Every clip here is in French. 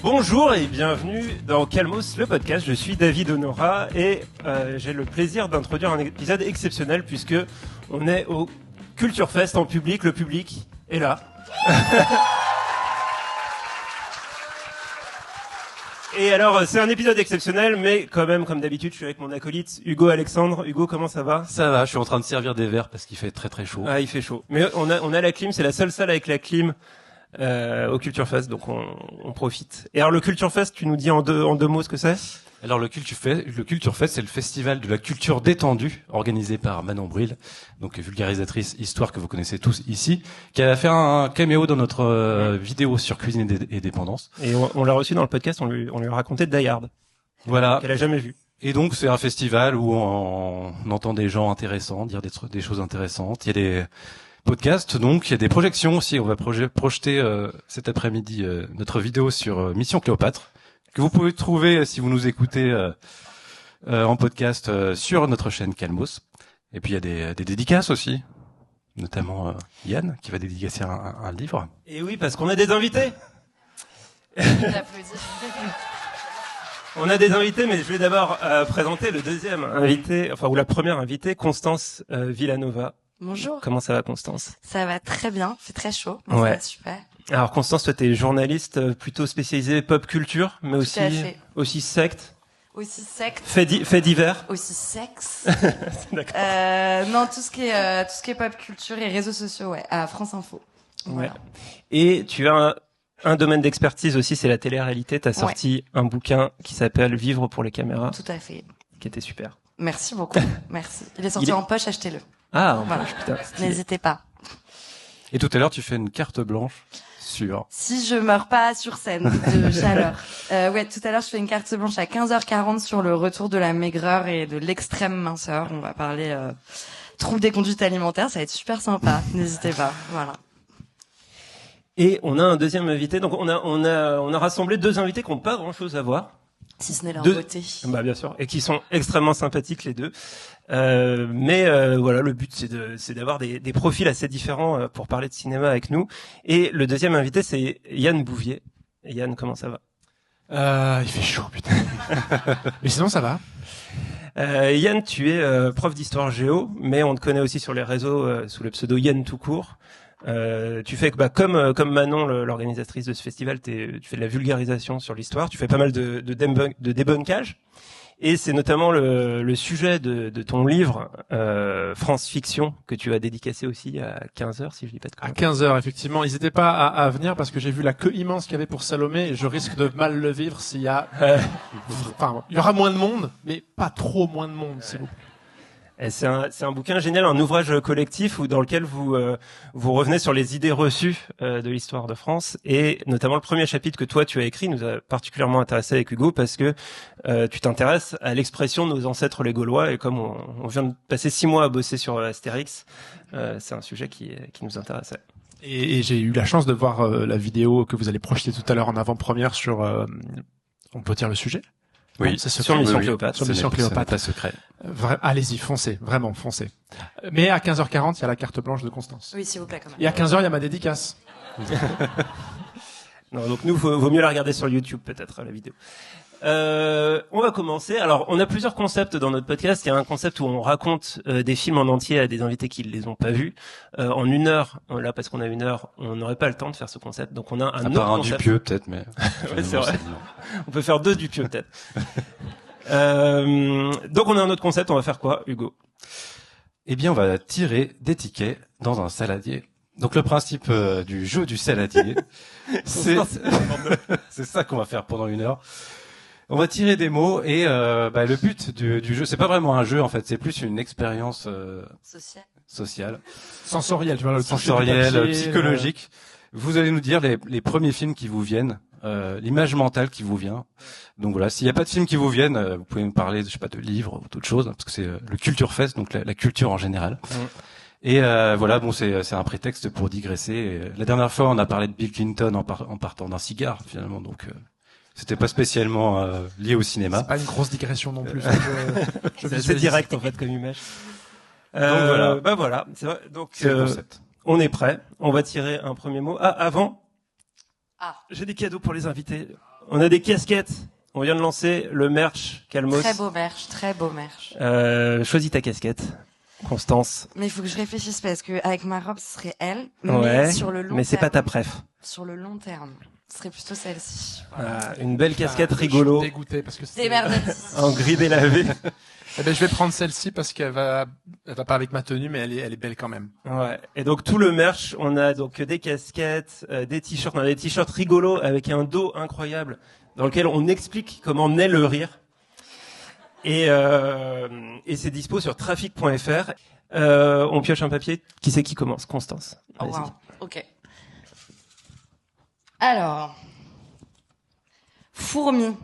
Bonjour et bienvenue dans Calmos, le podcast. Je suis David Honora et j'ai le plaisir d'introduire un épisode exceptionnel puisque on est au Culture Fest en public. Le public est là. Et alors, c'est un épisode exceptionnel, mais quand même, comme d'habitude, je suis avec mon acolyte Hugo Alexandre. Hugo, comment ça va? Ça va, je suis en train de servir des verres parce qu'il fait très très chaud. Ah, il fait chaud. Mais on a la clim, c'est la seule salle avec la clim au Culture Fest, donc on profite. Et alors, le Culture Fest, tu nous dis en deux mots ce que c'est? Alors le Culture Fest, c'est le festival de la culture détendue organisé par Manon Bril, donc vulgarisatrice histoire que vous connaissez tous ici, qui a fait un caméo dans notre vidéo sur cuisine et dépendance. Et on l'a reçu dans le podcast, on lui a raconté Die Hard. Voilà. Qu'elle a jamais vu. Et donc c'est un festival où on entend des gens intéressants dire des choses intéressantes. Il y a des podcasts, donc il y a des projections aussi. On va projeter cet après-midi notre vidéo sur Mission Cléopâtre, que vous pouvez trouver si vous nous écoutez en podcast sur notre chaîne Calmos. Et puis il y a des dédicaces aussi, notamment Yann qui va dédicacer un livre. Et oui, parce qu'on a des invités. On a des invités, mais je vais d'abord présenter le deuxième invité, ou la première invitée, Constance Villanova. Bonjour. Comment ça va, Constance? Ça va très bien, c'est très chaud. Ouais. Ça va super. Alors Constance, toi t'es journaliste plutôt spécialisée pop culture, mais aussi secte. Aussi secte. Fait divers. Aussi sexe. D'accord. Non, tout ce qui est pop culture et réseaux sociaux, ouais, à France Info. Voilà. Ouais. Et tu as un domaine d'expertise aussi, c'est la télé-réalité. T'as sorti un bouquin qui s'appelle Vivre pour les caméras. Tout à fait. Qui était super. Merci beaucoup. Merci. Il est sorti en poche, achetez-le. Ah, en voilà. poche, putain. N'hésitez pas. Et tout à l'heure, tu fais une carte blanche sur... Si je meurs pas sur scène de chaleur. Ouais, tout à l'heure, je fais une carte blanche à 15h40 sur le retour de la maigreur et de l'extrême minceur. On va parler troubles des conduites alimentaires. Ça va être super sympa. N'hésitez pas. Voilà. Et on a un deuxième invité. Donc on a rassemblé deux invités qui n'ont pas grand-chose à voir. Si ce n'est leur beauté. Bah bien sûr, et qui sont extrêmement sympathiques les deux. Voilà, le but c'est d'avoir des profils assez différents pour parler de cinéma avec nous. Et le deuxième invité c'est Yann Bouvier. Et Yann, comment ça va? Il fait chaud, putain. Mais sinon ça va. Yann, tu es prof d'histoire géo, mais on te connaît aussi sur les réseaux sous le pseudo Yann tout court. Tu fais comme Manon, l'organisatrice de ce festival, tu fais de la vulgarisation sur l'histoire, tu fais pas mal de débunkage, et c'est notamment le sujet de ton livre France Fiction que tu as dédicacé aussi à 15h, si je dis pas de conneries. À 15h, effectivement. N'hésitez pas à venir parce que j'ai vu la queue immense qu'il y avait pour Salomé et je risque de mal le vivre s'il y a... Enfin, il y aura moins de monde, mais pas trop moins de monde, s'il vous plaît. C'est un bouquin génial, un ouvrage collectif dans lequel vous revenez sur les idées reçues de l'histoire de France, et notamment le premier chapitre que toi tu as écrit nous a particulièrement intéressé avec Hugo parce que tu t'intéresses à l'expression de nos ancêtres les Gaulois, et comme on vient de passer 6 mois à bosser sur Astérix, c'est un sujet qui nous intéressait. Et j'ai eu la chance de voir la vidéo que vous allez projeter tout à l'heure en avant-première sur... on peut dire le sujet? Oui, c'est sur Mission Cléopâtre. Sur Mission Cléopâtre. Pas secret. Allez-y, foncez, vraiment, foncez. Mais à 15h40, il y a la carte blanche de Constance. Oui, s'il vous plaît, quand même. Et à 15h, il y a ma dédicace. Non, donc nous, vaut mieux la regarder sur YouTube, peut-être, la vidéo. On va commencer. Alors, on a plusieurs concepts dans notre podcast. Il y a un concept où on raconte des films en entier à des invités qui ne les ont pas vus. En 1 heure, là, parce qu'on a 1 heure, on n'aurait pas le temps de faire ce concept. Donc, on a un autre concept. Dupieux, peut-être, mais... Ouais, c'est vrai. On peut faire 2 Dupieux, peut-être. Donc, on a un autre concept. On va faire quoi, Hugo? Eh bien, on va tirer des tickets dans un saladier. Donc, le principe du jeu du saladier, c'est ça qu'on va faire pendant 1 heure. On va tirer des mots et le but du jeu, c'est pas vraiment un jeu en fait, c'est plus une expérience sociale, sensorielle, tu vois, sensorielle, psychologique. Vous allez nous dire les premiers films qui vous viennent, l'image mentale qui vous vient. Donc voilà, s'il n'y a pas de films qui vous viennent, vous pouvez nous parler, je sais pas, de livres ou d'autres choses, parce que c'est le Culture Fest, donc la culture en général. Et voilà, bon, c'est un prétexte pour digresser. Et, la dernière fois, on a parlé de Bill Clinton en partant d'un cigare finalement, donc. C'était pas spécialement lié au cinéma. C'est pas une grosse digression non plus. C'est assez direct en fait comme image. Donc voilà. Bah voilà. C'est vrai. Donc c'est le concept. On est prêt. On va tirer un premier mot. Ah, avant. J'ai des cadeaux pour les invités. On a des casquettes. On vient de lancer le merch Calmos. Très beau merch, très beau merch. Choisis ta casquette, Constance. Mais il faut que je réfléchisse parce que avec ma robe, ce serait elle. Ouais. Mais sur le long Mais c'est terme, pas ta préf. Sur le long terme, ce serait plutôt celle-ci. Une belle casquette Je suis rigolo, dégoûté parce que c'est... Démerdez. en gris délavé. Eh ben, je vais prendre celle-ci parce qu'elle va pas avec ma tenue, mais elle est belle quand même. Ouais. Et donc tout le merch, on a donc des casquettes, des t-shirts, on a des t-shirts rigolos avec un dos incroyable dans lequel on explique comment naît le rire. Et c'est dispo sur trafic.fr. On pioche un papier. Qui c'est qui commence? Constance. Oh, Vas-y. wow. Ok. Alors, fourmi.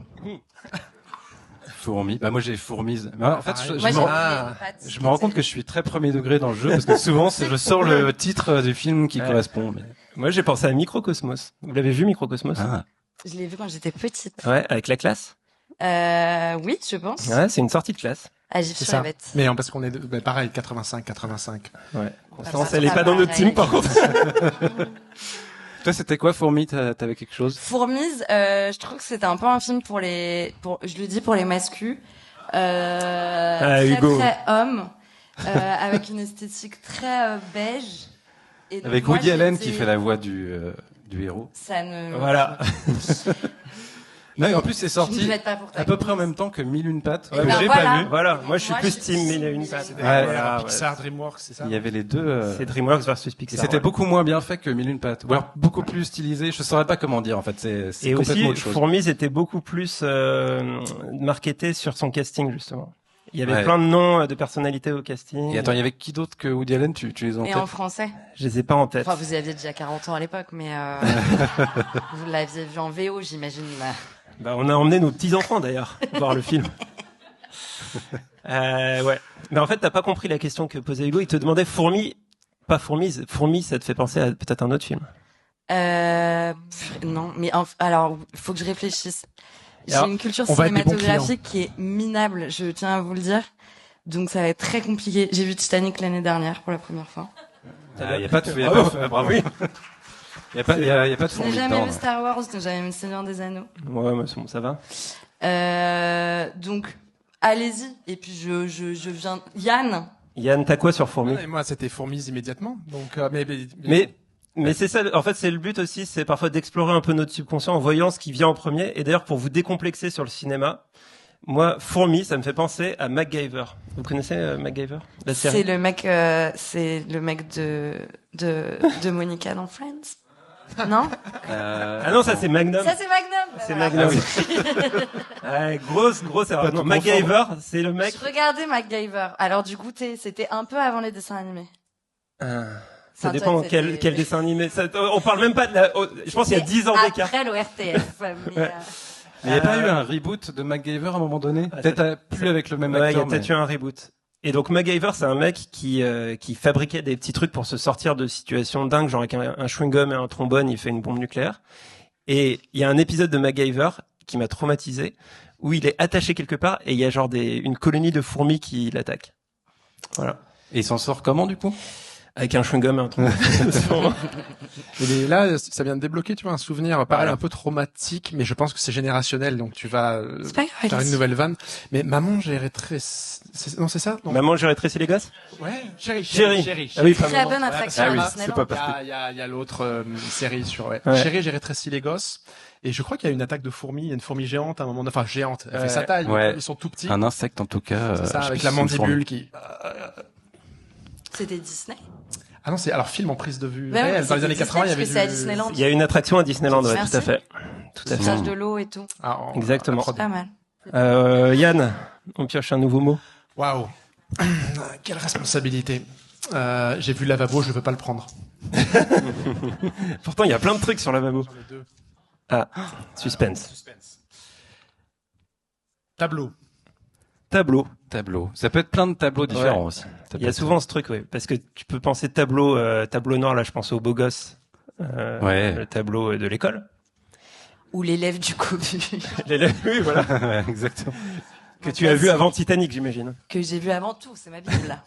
Fourmi. Bah moi j'ai fourmise. Bah, en fait, pareil. je Moi, me j'ai rends- les pattes. je me rends compte que je suis très premier degré dans le jeu parce que souvent je sors le titre du film qui Ouais. correspond. Mais... Moi j'ai pensé à Microcosmos. Vous l'avez vu Microcosmos? Ah. Je l'ai vu quand j'étais petite. Ouais, avec la classe. Oui, je pense. Ouais, c'est une sortie de classe. À Gif C'est sur la ça. bête. Mais parce qu'on est pareil, 85. Ouais. Constance, ça elle est sera pas dans notre pareil. team par contre. Toi c'était quoi Fourmi? T'avais quelque chose? Fourmise, je trouve que c'était un peu un film je le dis pour les mascus, très, Hugo. très homme, avec une esthétique très beige. Et donc, Avec moi, Woody Allen qui j'étais- fait la voix du héros. Ça ne. Voilà. Non, et en plus c'est Je ne sorti plaide pas pour toi. à peu près en même temps que Mille et une pattes. Eh que ben j'ai voilà. pas vu. Voilà. Moi je suis Moi, plus je team suis 1001 team pattes. Mille et une Ouais, pattes. Voilà, ouais. Pixar, DreamWorks, c'est ça? Il y avait les deux. C'est DreamWorks versus Et Pixar. c'était ouais. beaucoup moins bien fait que Mille et une pattes. Ou alors beaucoup plus stylisé. Je saurais pas comment dire en fait. C'est Et complètement aussi, autre chose. Fourmise était beaucoup plus marketé sur son casting justement. Il y avait Ouais. plein de noms de personnalités au casting. Et attends, il y avait qui d'autre que Woody Allen? Tu les as en Et tête? en français. Je les ai pas en tête. Enfin, vous aviez déjà 40 ans à l'époque, mais vous l'aviez vu en VO, j'imagine. Bah, on a emmené nos petits enfants d'ailleurs voir le film. Ouais. Mais en fait, t'as pas compris la question que posait Hugo. Il te demandait fourmi, pas fourmise. Fourmi, ça te fait penser à peut-être un autre film. Non, mais alors, il faut que je réfléchisse. J'ai Alors, une culture on va être des bons cinématographique qui est minable, je tiens à vous le dire. Donc ça va être très compliqué. J'ai vu Titanic l'année dernière pour la première fois. Il y a pas de Bravo. Il y a pas de Je n'ai fourmi jamais dedans. vu Star Wars, je n'ai jamais vu Seigneur des Anneaux. Ouais, mais c'est bon, ça va. Donc, allez-y. Et puis je viens. Yann. Yann, t'as quoi sur fourmi? Et moi, c'était Fourmise immédiatement. Donc, Mais c'est ça, en fait, c'est le but aussi, c'est parfois d'explorer un peu notre subconscient en voyant ce qui vient en premier. Et d'ailleurs, pour vous décomplexer sur le cinéma, moi, Fourmi, ça me fait penser à MacGyver. Vous connaissez MacGyver? La série? C'est le mec de Monica dans Friends. Non? Ah non, ça c'est Magnum. Ça c'est Magnum. C'est Voilà. Magnum. Ouais, grosse erreur. Non, MacGyver, c'est le mec. Je regardais MacGyver. Alors du coup, c'était un peu avant les dessins animés. Ah, ça Enfin, dépend toi, quel dessin animé. Ça, on parle même pas de la. Je pense qu'il y a 10 ans d'écart. Après l'ORTF. Mais, Ouais. Il n'y a pas eu un reboot de MacGyver à un moment donné? Ah, Peut-être plus avec le même Ouais, il y a acteur. peut-être eu un reboot. Et donc MacGyver, c'est un mec qui fabriquait des petits trucs pour se sortir de situations dingues, genre avec un chewing-gum et un trombone, il fait une bombe nucléaire. Et il y a un épisode de MacGyver qui m'a traumatisé, où il est attaché quelque part et il y a genre une colonie de fourmis qui l'attaque. Voilà. Et il s'en sort comment du coup? Avec un chewing-gum et un trombone. Et là, ça vient de débloquer, tu vois, un souvenir, pareil, Voilà. un peu traumatique, mais je pense que c'est générationnel, donc tu vas c'est pas grave. faire une allez-y. nouvelle vanne. Mais maman, j'ai non, c'est ça? Non. Maman, j'ai rétréci les gosses? Ouais, chérie. Ah oui, pas Très maman. bonne attraction Ah oui, à c'est Disneyland. pas Il y a l'autre série sur, ouais. Ouais. Chérie, j'ai rétréci les gosses. Et je crois qu'il y a une attaque de fourmis, il y a une fourmi géante à un moment, enfin géante, elle fait sa taille, Ouais. ils sont tout petits. Un insecte en tout cas. C'est ça, je sais avec plus la si c'est une fourmi. mandibule qui... C'était Disney. Ah non, c'est alors film en prise de vue Ouais, réelle. Dans les c'était années 80, il y avait Disney, parce que du... c'est à Disneyland. Il y a une attraction à Disneyland, ouais, Merci. tout à fait. Tout à fait. Passage de l'eau et tout. Ah, Exactement. la prod. Pas mal. Yann, on pioche un nouveau mot. Waouh. Quelle responsabilité. J'ai vu le lavabo, je veux pas le prendre. Pourtant, il y a plein de trucs sur lavabo. J'en ai deux. Ah, suspense. Suspense. Tableau. Tableau. Tableau. Ça peut être plein de tableaux différents Ouais. aussi. Ça Il peut y a être- souvent ce truc, oui, parce que tu peux penser tableau noir. Là, je pense au beau gosse, Ouais. le tableau de l'école. Ou l'élève du cobu. Oui, voilà. Ouais, exactement. Que tu as vu avant Titanic, j'imagine. Que j'ai vu avant tout, c'est ma bible là.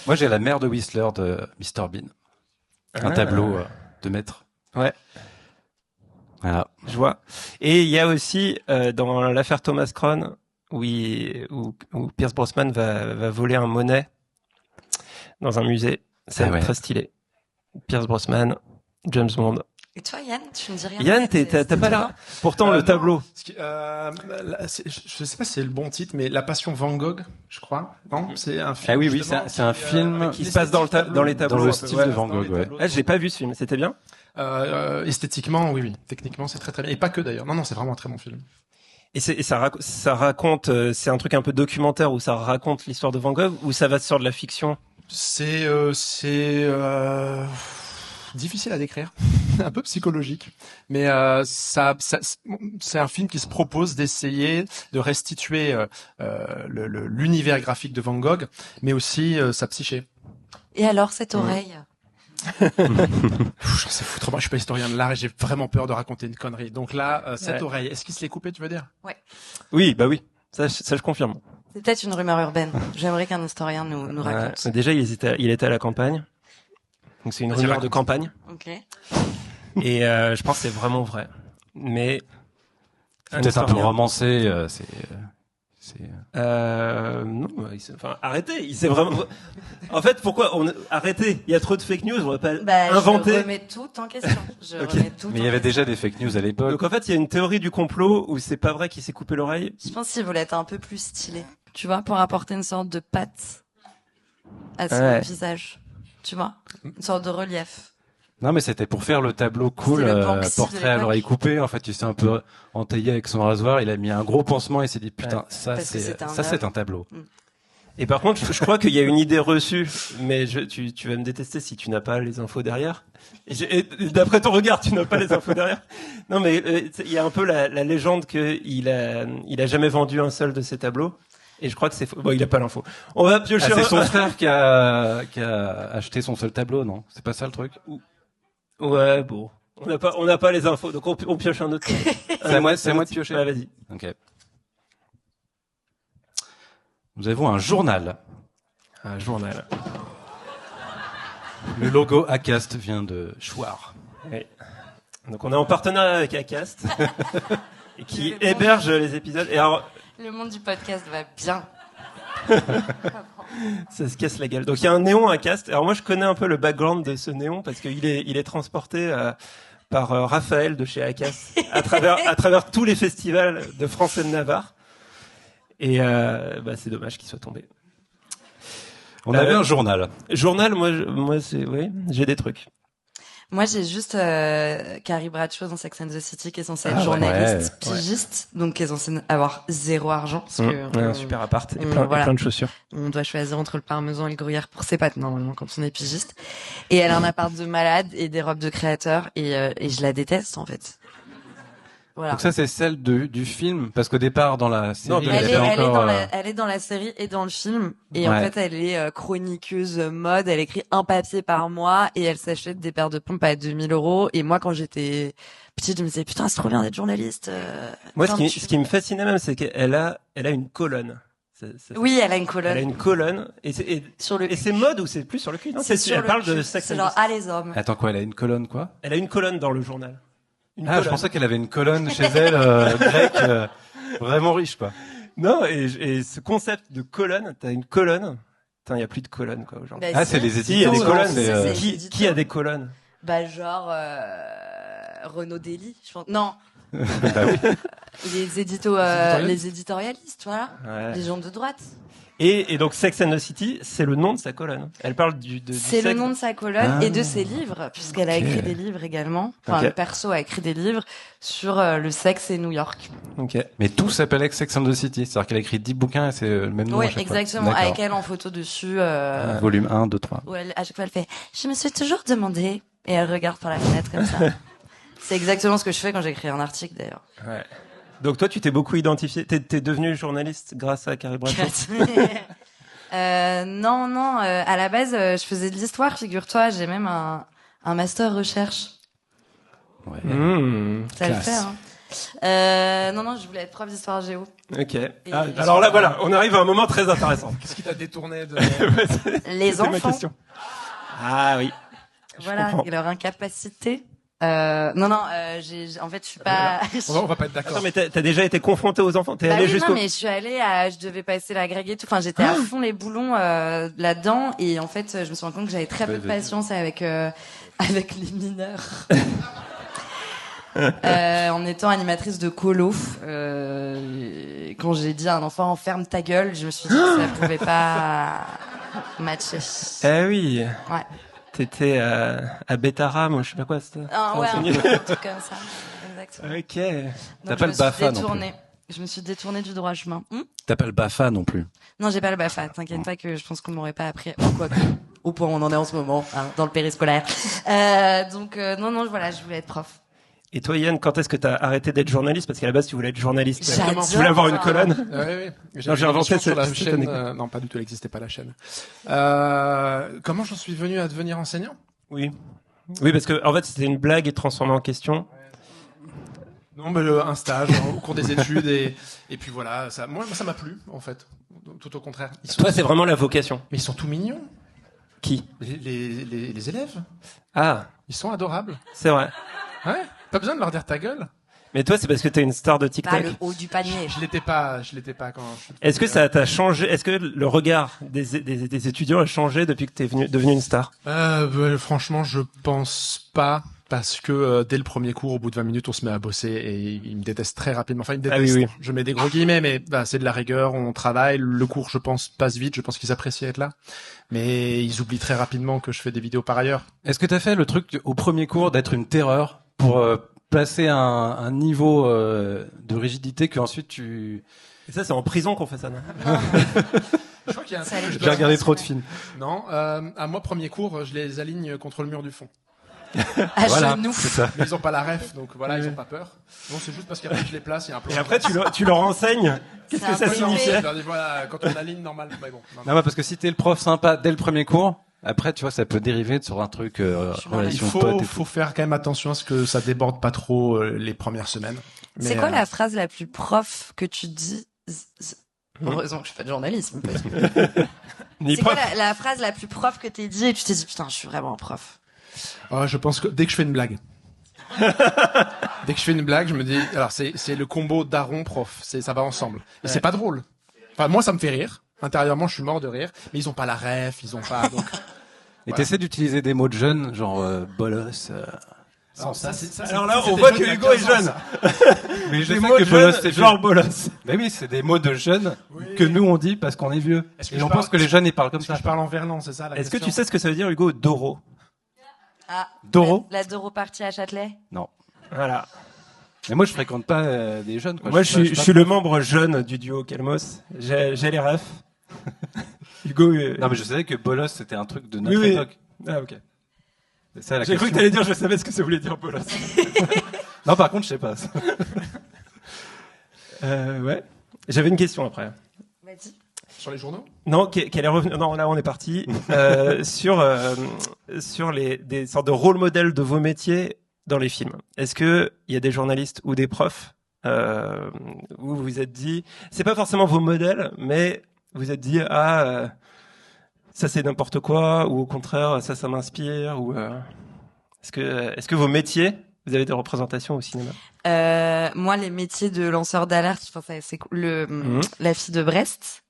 Moi, j'ai la mère de Whistler de Mr Bean. Un Ah. tableau de maître. Ouais. Voilà. Je vois. Et il y a aussi dans l'affaire Thomas Crown où Pierce Brosnan va voler un Monet dans un musée. C'est très stylé. Pierce Brosnan, James Bond. Et toi, Yann, tu me dis rien? Yann, t'as pas l'air. Pourtant, le tableau. Je sais pas si c'est le bon titre, mais La Passion Van Gogh, je crois. Non, c'est un film. Ah oui, c'est un film qui se passe dans les tableaux. Dans le style de Van Gogh, ouais. Ah, j'ai pas vu ce film. C'était bien? Esthétiquement, oui. Techniquement, c'est très très bien. Et pas que d'ailleurs. Non, c'est vraiment un très bon film. Et ça raconte, c'est un truc un peu documentaire où ça raconte l'histoire de Van Gogh ou ça va sur de la fiction? C'est difficile à décrire, un peu psychologique, mais c'est un film qui se propose d'essayer de restituer l'univers graphique de Van Gogh, mais aussi sa psyché. Et alors cette oreille? J'en sais foutre, moi je suis pas historien de l'art et j'ai vraiment peur de raconter une connerie. Donc là, cette oreille, est-ce qu'il se l'est coupé, tu veux dire? Ouais. Oui, bah oui, ça je confirme. C'est peut-être une rumeur urbaine. J'aimerais qu'un historien nous raconte. Déjà, il était à la campagne. Donc c'est une rumeur de campagne. Ok. Et je pense que c'est vraiment vrai. Mais peut-être un peu romancé. Non, enfin arrêtez. Il s'est vraiment. En fait, pourquoi arrêtez? Il y a trop de fake news. On va pas inventer. Je remets tout en question. Mais il y avait déjà des fake news à l'époque. Donc en fait, il y a une théorie du complot où c'est pas vrai qu'il s'est coupé l'oreille. Je pense qu'il voulait être un peu plus stylé. Tu vois, pour apporter une sorte de patte à son visage. Tu vois, une sorte de relief. Non, mais c'était pour faire le tableau cool, portrait à l'oreille coupée. En fait, il s'est un peu entaillé avec son rasoir. Il a mis un gros pansement et s'est dit putain, ça c'est un tableau. Et par contre, je crois qu'il y a une idée reçue, mais tu vas me détester si tu n'as pas les infos derrière. Et d'après ton regard, tu n'as pas les infos derrière. Non, mais il y a un peu la légende qu'il a jamais vendu un seul de ses tableaux. Et je crois que c'est faux. Bon, il a pas l'info. On va piocher. C'est son frère qui a acheté son seul tableau, non? C'est pas ça le truc? Ouais, bon. On n'a pas les infos, donc on pioche un autre. C'est à moi de piocher. Ouais, vas-y. Ok. Nous avons un journal. Un journal. Le logo Acast vient de Chouard. Oui. Donc on est en partenariat avec Acast, qui héberge les épisodes. Et alors, le monde du podcast va bien. Ça se casse la gueule. Donc il y a un néon Acast. Alors moi je connais un peu le background de ce néon parce qu'il est transporté par Raphaël de chez Acast à travers tous les festivals de France et de Navarre. Et c'est dommage qu'il soit tombé. On avait un journal. Journal, moi c'est j'ai des trucs. Moi, j'ai juste Carrie Bradshaw dans Sex and the City qui est censée être journaliste pigiste, donc qui est censée avoir zéro argent. Parce que, un super appart et plein de chaussures. On doit choisir entre le parmesan et le gruyère pour ses pâtes, normalement, quand on est pigiste. Et elle a un appart de malade et des robes de créateur et je la déteste, en fait. Voilà. Donc ça, c'est celle du film, parce qu'au départ, dans la série, elle est dans la série et dans le film, et en fait, elle est chroniqueuse mode, elle écrit un papier par mois, et elle s'achète des paires de pompes à 2000 €. Et moi, quand j'étais petite, je me disais, putain, c'est trop bien d'être journaliste. Moi, ce qui me fascinait même, c'est qu'elle a une colonne. Oui, elle a une colonne. Elle a une colonne, et c'est mode ou c'est plus sur le cul? Non, elle parle de sexe. C'est genre, les hommes. Attends, quoi, elle a une colonne, quoi? Elle a une colonne dans le journal. Je pensais qu'elle avait une colonne chez elle, grecque, vraiment riche, quoi. Non, et ce concept de colonne, t'as une colonne. Putain, il y a plus de colonnes, quoi, aujourd'hui. C'est les éditos. Si, il y a des colonnes. Qui a des colonnes? Genre, Renaud Dely, je pense. Non. Bah oui. Les éditorialistes, voilà. Ouais. Les gens de droite. Et donc Sex and the City, c'est le nom de sa colonne. Elle parle c'est le nom de sa colonne et de ses livres, puisqu'elle a écrit des livres également. Enfin, le perso a écrit des livres sur le sexe et New York. Mais tout s'appelle Sex and the City, c'est-à-dire qu'elle a écrit 10 bouquins et c'est le même nom à chaque fois. Oui, exactement, avec elle en photo dessus. Volume 1, 2, 3. Où à chaque fois elle fait « Je me suis toujours demandé » et elle regarde par la fenêtre comme ça. C'est exactement ce que je fais quand j'écris un article d'ailleurs. Ouais. Donc toi, tu t'es beaucoup identifié. T'es devenu journaliste grâce à Carrie Bradshaw. Non. À la base, je faisais de l'histoire. Figure-toi, j'ai même un master recherche. Ouais. Ça le fait. Hein. Non, je voulais être prof d'histoire géo. Ok. Alors là, voilà, on arrive à un moment très intéressant. Qu'est-ce qui t'a détourné de les enfants? Ma question. Ah oui. Voilà, et leur incapacité En fait, je suis pas. On va pas être d'accord. Attends, mais t'as déjà été confronté aux enfants. T'es Bah allé oui, jusqu'au. non, mais je suis allée je devais passer la grègue et tout. Enfin, j'étais à fond les boulons là-dedans, et en fait, je me suis rendu compte que j'avais très peu de patience avec les mineurs. En étant animatrice de colo, quand j'ai dit à un enfant ferme ta gueule, je me suis dit que ça pouvait pas matcher. Eh oui. Ouais. T'étais à Bétara, moi je sais pas quoi c'était. Ah ouais, un truc comme ça. Exactement. Ok. T'as Donc, pas le BAFA non Je me suis détournée du droit chemin. T'as pas le BAFA non plus. Non, j'ai pas le BAFA. T'inquiète pas que je pense qu'on m'aurait pas appris. Quoi que, au point où on en est en ce moment, hein, dans le périscolaire. Non, voilà, je voulais être prof. Et toi, Yann, quand est-ce que t'as arrêté d'être journaliste? Parce qu'à la base, tu voulais être journaliste. J'adore Tu voulais avoir une colonne. Oui. Non, j'ai inventé sur la cette chaîne. anecdote. Non, pas du tout, elle n'existait pas la chaîne. Comment j'en suis venu à devenir enseignant? Oui. Oui, parce que en fait, c'était une blague et transformée en question. Non, mais un stage au cours des études et puis voilà. Moi, ça m'a plu en fait. Tout au contraire. Toi, c'est vraiment la vocation. Mais ils sont tout mignons. Qui? Les élèves. Ah, Ils sont adorables. c'est vrai. Ouais. Pas besoin de leur dire ta gueule. Mais toi, c'est parce que t'es une star de Pas TikTok. le haut du panier. Je l'étais pas quand. Est-ce que ça t'a changé? Est-ce que le regard des étudiants a changé depuis que t'es devenu une star? Franchement, je pense pas. Parce que dès le premier cours, au bout de 20 minutes, on se met à bosser et ils me détestent très rapidement. Enfin, ils me détestent. Ah oui. Je mets des gros guillemets, mais c'est de la rigueur, on travaille. Le cours, je pense, passe vite. Je pense qu'ils apprécient être là. Mais ils oublient très rapidement que je fais des vidéos par ailleurs. Est-ce que t'as fait le truc au premier cours d'être une terreur pour placer un niveau de rigidité que ensuite tu... Et ça, c'est en prison qu'on fait ça, non? Je crois qu'il y a un Ça truc que je J'ai dois- regardé trop de films. Non, à moi, premier cours, je les aligne contre le mur du fond. À Voilà, genoux. c'est ça. Mais ils ont pas la ref, donc voilà, ils ont pas peur. Non, c'est juste parce qu'après je les place, il y a un plan. Et après, tu leur enseignes. Qu'est-ce C'est que ça un peu signifiait? Je leur dis, voilà, quand on aligne normal. Mais bon, non, Non, parce que si t'es le prof sympa dès le premier cours, après, tu vois, ça peut dériver sur un truc il relation pote et tout. faut faire quand même attention à ce que ça déborde pas trop les premières semaines. C'est Mais, quoi la phrase la plus prof que tu dis? Heureusement que je fais pas de journalisme. Parce que... Ni C'est quoi prof. la phrase la plus prof que t'es dit et tu t'es dit putain, je suis vraiment un prof. je pense que dès que je fais une blague. Dès que je fais une blague, je me dis, alors c'est le combo daron prof, ça va ensemble. Et c'est pas drôle. Enfin, moi, ça me fait rire. Intérieurement, je suis mort de rire. Mais ils ont pas la ref, ils ont pas, donc. Et t'essaies d'utiliser des mots de jeunes, genre bolos. Alors, ça, Alors là, c'était on voit jeune que il y a Hugo est 15 ans, jeune. ça. Mais je Des sais mots que de bolos, jeunes, c'est genre vieux. bolos. Mais oui, c'est des mots de jeunes Oui. que nous on dit parce qu'on est vieux. Est-ce que Et je on parle- pense que les jeunes ils parlent comme Est-ce que ça. je parle en verlan, c'est ça la Est-ce que question tu sais ce que ça veut dire, Hugo, Doro? Ah. Doro La Doro partie à Châtelet. Non. Voilà. Mais moi je fréquente pas des jeunes. Quoi. Moi, sais pas- je suis le membre jeune du duo Calmos. J'ai les refs. Hugo. Non mais je savais que bolos c'était un truc de notre Oui. époque. Ah, ok. C'est ça la J'ai cru question. que t'allais dire, je savais ce que ça voulait dire, bolos. Non par contre je sais pas. Ouais. J'avais une question après. Vas-y. Sur les journaux? Non, qu'elle est revenue. Non, là, on est parti sur des sortes de rôle modèles de vos métiers dans les films. Est-ce que il y a des journalistes ou des profs où vous vous êtes dit, c'est pas forcément vos modèles, mais vous vous êtes dit ça c'est n'importe quoi, ou au contraire ça m'inspire, ou est-ce que vos métiers, vous avez des représentations au cinéma? Moi, les métiers de lanceur d'alerte, je pense que c'est la fille de Brest.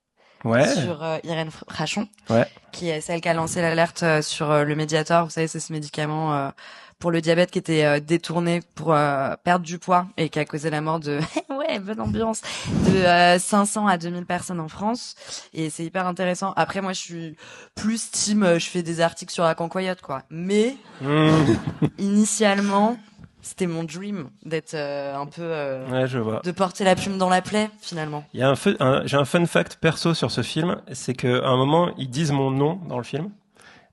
Ouais. Sur Irène Frachon, Ouais. qui est celle qui a lancé l'alerte sur le Mediator. Vous savez, c'est ce médicament pour le diabète qui était détourné pour perdre du poids et qui a causé la mort de ouais, bonne ambiance, de 500 à 2000 personnes en France. Et c'est hyper intéressant. Après, moi, je suis plus team, je fais des articles sur la cancoyote, quoi. Mais initialement, c'était mon dream d'être un peu Ouais, je vois. de porter la plume dans la plaie, finalement. Il y a j'ai un fun fact perso sur ce film, c'est qu'à un moment, ils disent mon nom dans le film,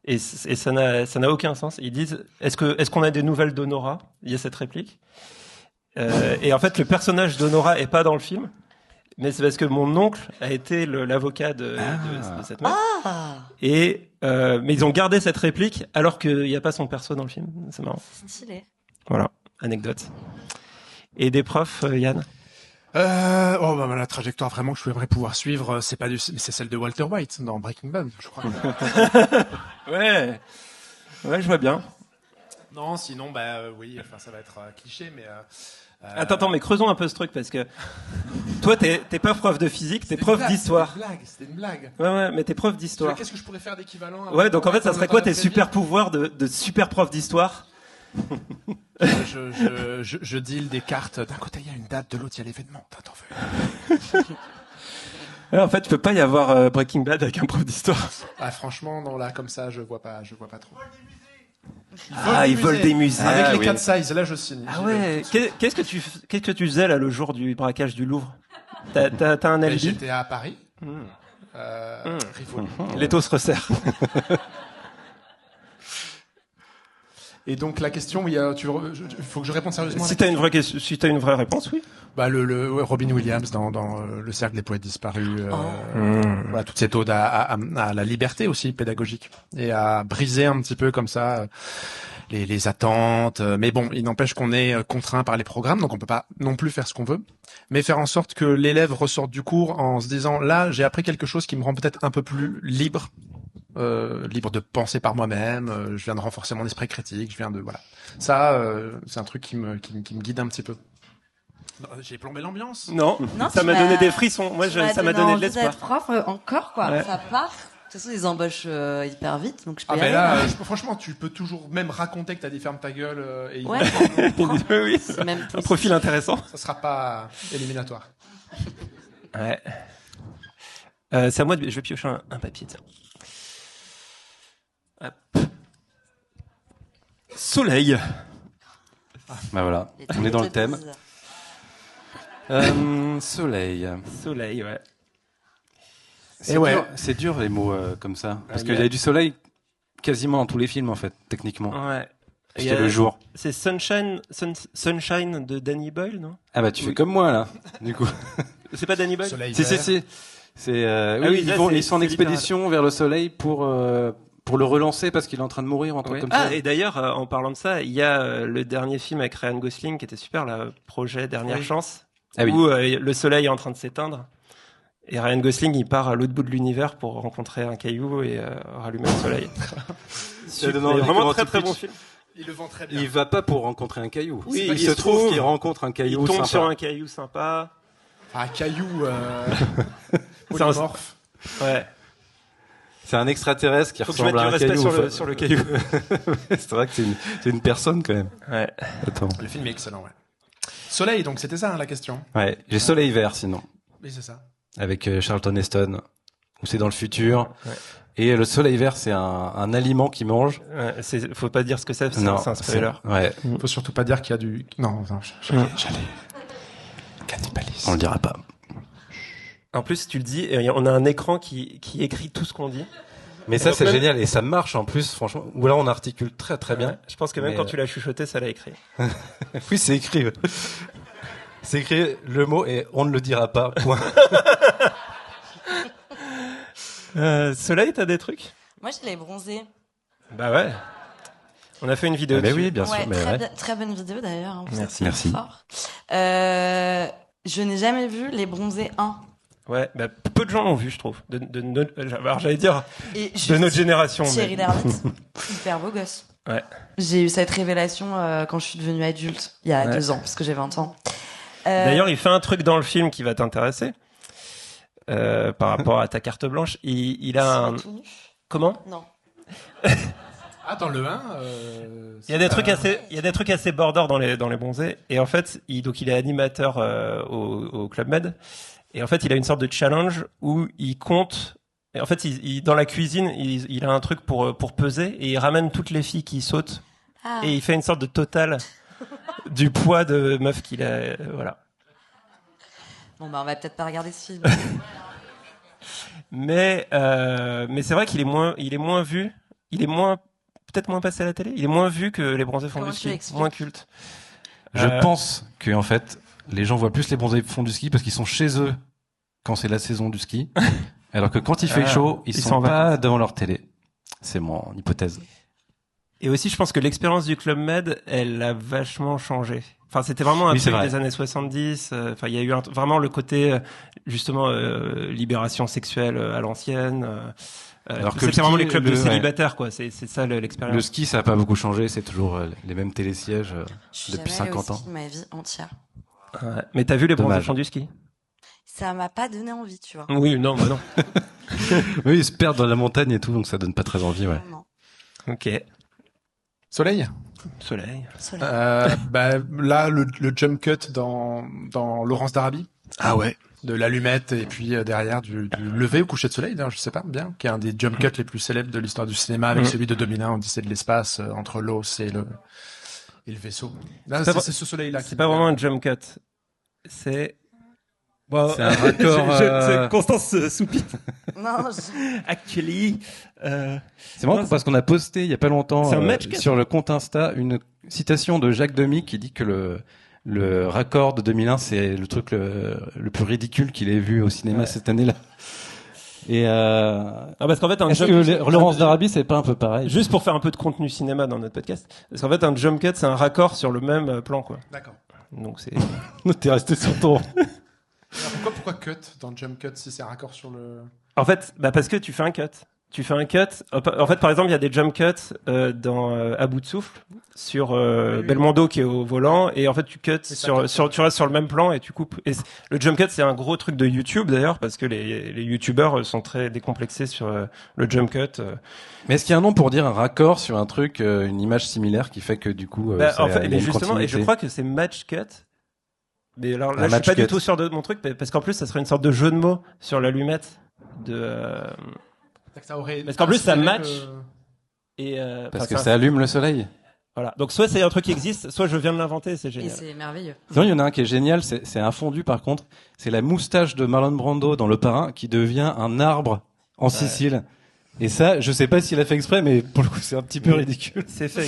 et ça n'a aucun sens. Ils disent, est-ce qu'on a des nouvelles d'Honora? Il y a cette réplique. Et en fait, le personnage d'Honora est pas dans le film, mais c'est parce que mon oncle a été l'avocat de cette meuf. Ah, Et, mais ils ont gardé cette réplique alors qu'il n'y a pas son perso dans le film. C'est marrant. c'est stylé. Voilà. Anecdote. Et des profs, Yann? La trajectoire vraiment que je devrais pouvoir suivre, c'est celle de Walter White dans Breaking Bad, je crois. Ouais. Ouais, je vois bien. Non, sinon, oui, enfin, ça va être cliché, mais. Attends, mais creusons un peu ce truc parce que toi, t'es pas prof de physique, t'es prof d'histoire. C'était une blague. Ouais, mais t'es prof d'histoire. Qu'est-ce que je pourrais faire d'équivalent? Ouais, donc en fait, ça serait quoi tes super pouvoirs de super prof d'histoire? Je deal des cartes. D'un côté, il y a une date, de l'autre, il y a l'événement. T'en veux. Ouais, en fait, tu peux pas y avoir Breaking Bad avec un prof d'histoire. Ah, franchement, non, là, comme ça, je vois pas trop. Ils volent des musées. Avec les 4 sizes, là, je signe. Ah ouais. Qu'est-ce que tu faisais là le jour du braquage du Louvre? T'as un alibi? J'étais à Paris. Rivoli. L'étau se resserre. Et donc la question, il faut que je réponde sérieusement. Si t'as une vraie réponse, oui. Le Robin Williams dans le cercle des poètes disparus. Voilà, toute cette ode à la liberté aussi pédagogique et à briser un petit peu comme ça les attentes. Mais bon, il n'empêche qu'on est contraint par les programmes, donc on peut pas non plus faire ce qu'on veut. Mais faire en sorte que l'élève ressorte du cours en se disant là, j'ai appris quelque chose qui me rend peut-être un peu plus libre. Libre de penser par moi-même, je viens de renforcer mon esprit critique, ça c'est un truc qui me guide un petit toute j'ai plombé l'ambiance. Non, ça m'a donné des frissons. Moi, ça m'a donné de l'espoir. D'être prof encore, quoi. Ouais. Ça part. De toute façon, ils embauchent hyper vite, donc je peux y aller. Là, franchement, tu peux toujours même raconter que t'as dit ferme ta gueule et ouais. Oui, c'est même un profil intéressant. Ça sera pas éliminatoire. Ouais. C'est à moi je vais piocher un papier, tiens. Hop. Soleil. Voilà, on est dans le thème. Soleil, ouais. C'est dur les mots comme ça, parce qu'il y a du soleil quasiment dans tous les films en fait, techniquement. Ouais. Parce qu'il y a le jour. C'est Sunshine de Danny Boyle, non? Ah bah tu fais comme moi là, du coup. C'est pas Danny Boyle? Soleil Si. C'est ils sont en expédition vers le soleil pour le relancer parce qu'il est en train de mourir, un truc comme ça. Et d'ailleurs, en parlant de ça, il y a le dernier film avec Ryan Gosling qui était super, le projet Dernière Chance, où le soleil est en train de s'éteindre. Et Ryan Gosling, il part à l'autre bout de l'univers pour rencontrer un caillou et rallumer le soleil. C'est vraiment très très bon film. Il le vend très bien. Il va pas pour rencontrer un caillou. Oui, il se trouve qu'il rencontre un caillou. Il tombe sympa. sur un caillou sympa. Un caillou polymorphe. Ouais. C'est un extraterrestre qui ressemble à un caillou. Sur le caillou. C'est vrai que c'est une personne quand même. Ouais. Attends. Le film est excellent, ouais. Soleil, donc c'était ça la question. Ouais. J'ai Soleil vert sinon. Oui, c'est ça. Avec Charlton Heston, où c'est dans le futur. Ouais. Et le soleil vert, c'est un aliment qu'ils mangent. Ouais, faut pas dire ce que c'est un spoiler. Ouais. Faut surtout pas dire qu'il y a du... Non, j'allais... Cannibalisme. On le dira pas. En plus, tu le dis, on a un écran qui écrit tout ce qu'on dit. Mais ça, c'est génial. Et ça marche en plus, franchement. Ou là, on articule très très bien. Je pense que même quand tu l'as chuchoté, ça l'a écrit. Oui, c'est écrit. C'est écrit le mot et on ne le dira pas. Point. Soleil, t'as des trucs? Moi, je l'ai bronzé. Bah ouais. On a fait une vidéo dessus. Oui, bien sûr. Très bonne vidéo d'ailleurs. Hein, Merci. Fort. Je n'ai jamais vu les bronzés 1. Ouais, peu de gens l'ont vu, je trouve. Alors, j'allais dire de notre génération. Thierry Lhermitte, hyper beau gosse. Ouais. J'ai eu cette révélation quand je suis devenue adulte, il y a 2 ans, parce que j'ai 20 ans. D'ailleurs, il fait un truc dans le film qui va t'intéresser. Par rapport à ta carte blanche, il a un... Comment? Non. Dans le 1, il y a des trucs assez border dans les bronzés. Et en fait, il est animateur au Club Med. Et en fait, il a une sorte de challenge où il compte. Et en fait, dans la cuisine, il a un truc pour peser et il ramène toutes les filles qui sautent. Et il fait une sorte de total du poids de meuf qu'il a. Voilà. Bon, on va peut-être pas regarder ce film. Mais c'est vrai qu'il est moins vu. Il est peut-être moins passé à la télé. Il est moins vu que les bronzés font du ski. Moins culte. Je pense que, en fait, les gens voient plus les bronzés font du ski parce qu'ils sont chez eux quand c'est la saison du ski. Alors que quand il fait chaud, ils sont pas devant leur télé. C'est mon hypothèse. Et aussi, je pense que l'expérience du Club Med, elle a vachement changé. Enfin, c'était vraiment un truc des années 70. Enfin, il y a eu vraiment le côté, justement, libération sexuelle à l'ancienne. Alors que c'est vraiment les clubs de ouais. célibataires, quoi. C'est ça l'expérience. Le ski, ça a pas beaucoup changé. C'est toujours les mêmes télésièges Je suis depuis jamais allée 50 au ans. ski de ma vie entière. Ouais. Mais t'as vu les bronzés Dommage. font du ski? Ça m'a pas donné envie, tu vois. Oui, non, bah non. Oui, ils se perdent dans la montagne et tout, donc ça donne pas très envie, ouais. Non. Ok. Soleil. Soleil. Soleil. Là, le jump cut dans Laurence d'Arabie, Ah ouais. de l'allumette et puis derrière du lever au coucher de soleil, d'ailleurs, je sais pas bien, qui est un des jump cuts les plus célèbres de l'histoire du cinéma, avec celui de 2001, Odyssée de l'espace, entre l'os et le vaisseau. Là, C'est pas- c'est ce soleil-là. C'est pas vraiment un jump cut. C'est... Bon, C'est un raccord, Constance soupire. Non, Actually, C'est marrant Non, parce qu'on a posté il y a pas longtemps C'est un match cut. sur le compte Insta une citation de Jacques Demy qui dit que le raccord de 2001 c'est le truc le plus ridicule qu'il ait vu au cinéma cette année-là. Et parce qu'en fait, un est-ce jump que Laurence d'Arabie c'est pas un peu pareil? juste pour faire un peu de contenu cinéma dans notre podcast, parce qu'en fait, un jump cut, c'est un raccord sur le même plan, quoi. D'accord. Donc c'est... T'es resté sur ton. Alors pourquoi cut dans jump cut si c'est un raccord sur le... En fait, parce que tu fais un cut. Tu fais un cut. En fait, par exemple, il y a des jump cuts dans À bout de souffle sur Belmondo qui est au volant, et en fait, tu cuts tu restes sur le même plan et tu coupes. Et le jump cut, c'est un gros truc de YouTube d'ailleurs, parce que les YouTubeurs sont très décomplexés sur le jump cut. Mais est-ce qu'il y a un nom pour dire un raccord sur un truc, une image similaire qui fait que du coup, En fait, il y a mais une justement, et je continuité. crois que c'est match cut. Mais alors là, Un je suis match pas du cut. tout sûr de mon truc, parce qu'en plus, ça serait une sorte de jeu de mots sur l'allumette de. Ça aurait... Parce qu'en plus, ça match. que- Et Parce enfin, que ça allume le soleil. Voilà. Donc soit c'est un truc qui existe, soit je viens de l'inventer, c'est et génial. c'est merveilleux. Sinon, il y en a un qui est génial, c'est un fondu par contre. C'est la moustache de Marlon Brando dans Le Parrain qui devient un arbre en Sicile. Et ça, je sais pas s'il a fait exprès, mais pour le coup, c'est un petit peu ridicule. C'est fait.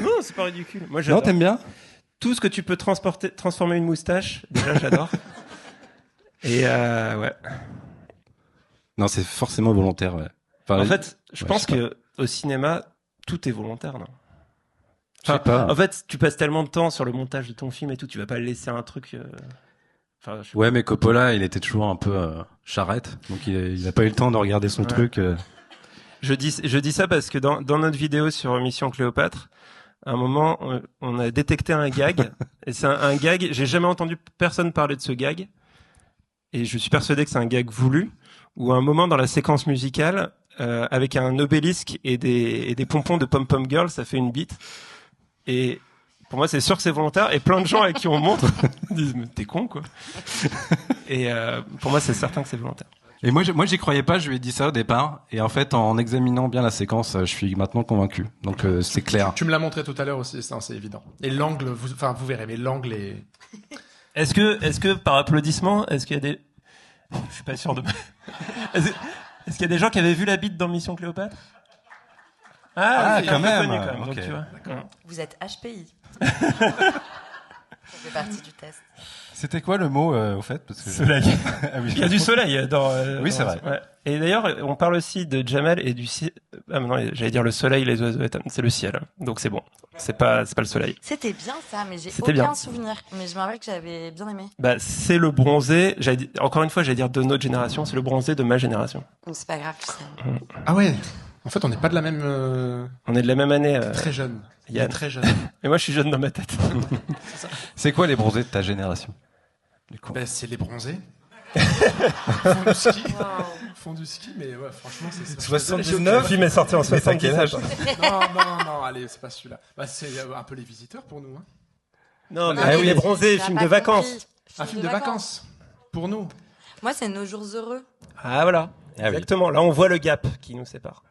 Non, c'est pas ridicule. Moi, Non, j'adore. t'aimes bien? Tout ce que tu peux transformer une moustache, déjà, j'adore. Et ouais. Non, c'est forcément volontaire, ouais. Enfin, En fait, je ouais, pense je sais que au cinéma, tout est volontaire, non? je sais pas. En fait, tu passes tellement de temps sur le montage de ton film et tout, tu vas pas laisser un truc. Enfin, je sais Ouais, mais Coppola, il était toujours un peu charrette, donc il a pas eu le temps de regarder son truc. Je dis ça parce que dans notre vidéo sur Mission Cléopâtre, à un moment, on a détecté un gag. Et c'est un gag. J'ai jamais entendu personne parler de ce gag. Et je suis persuadé que c'est un gag voulu. Où à un moment dans la séquence musicale, avec un obélisque et des pompons de Pom Pom Girl, ça fait une beat. Et pour moi, c'est sûr que c'est volontaire. Et plein de gens à qui on montre disent mais t'es con quoi. Et pour moi, c'est certain que c'est volontaire. Et moi, j'y croyais pas, je lui ai dit ça au départ. Et en fait, en examinant bien la séquence, je suis maintenant convaincu. Donc, c'est clair. Tu me l'as montré tout à l'heure aussi, c'est évident. Et l'angle, vous verrez, mais l'angle est... Est-ce que par applaudissement, est-ce qu'il y a des... Je suis pas sûr de... Est-ce qu'il y a des gens qui avaient vu la bite dans Mission Cléopâtre? Ah, c'est quand un peu même. connu, quand même. Ok. Donc, tu vois. Vous êtes HPI. Ça fait partie du test. C'était quoi le mot, au fait? Parce que Soleil. Ah oui. Il y a du soleil dans... Oui, c'est dans- vrai. ouais. Et d'ailleurs, on parle aussi de Jamal et du ciel. Ah non, j'allais dire le soleil, les oiseaux, c'est le ciel. Donc c'est bon. C'est pas le soleil. C'était bien ça, mais j'ai C'était aucun bien. souvenir. Mais je me rappelle que j'avais bien aimé. C'est le bronzé. Encore une fois, j'allais dire de notre génération. C'est le bronzé de ma génération. Donc c'est pas grave, tu sais. Ah ouais. En fait, on n'est pas de la même... On est de la même année. Très jeune. Il Yann. est très jeune. Et moi, je suis jeune dans ma tête. C'est quoi les bronzés de ta génération? Du coup. Ben, c'est les bronzés. Font du ski. Font du ski, mais ouais, franchement, c'est ça. 79? Le film est sorti en 77. Non, allez, c'est pas celui-là. Bah, c'est un peu les visiteurs pour nous. Hein. Non, mais Ah oui, les bronzés, tu l'as film pas de vacances. compris. Un film de vacances. Pour nous. Moi, c'est Nos jours heureux. Ah voilà. Ah oui. Exactement. Là, on voit le gap qui nous sépare.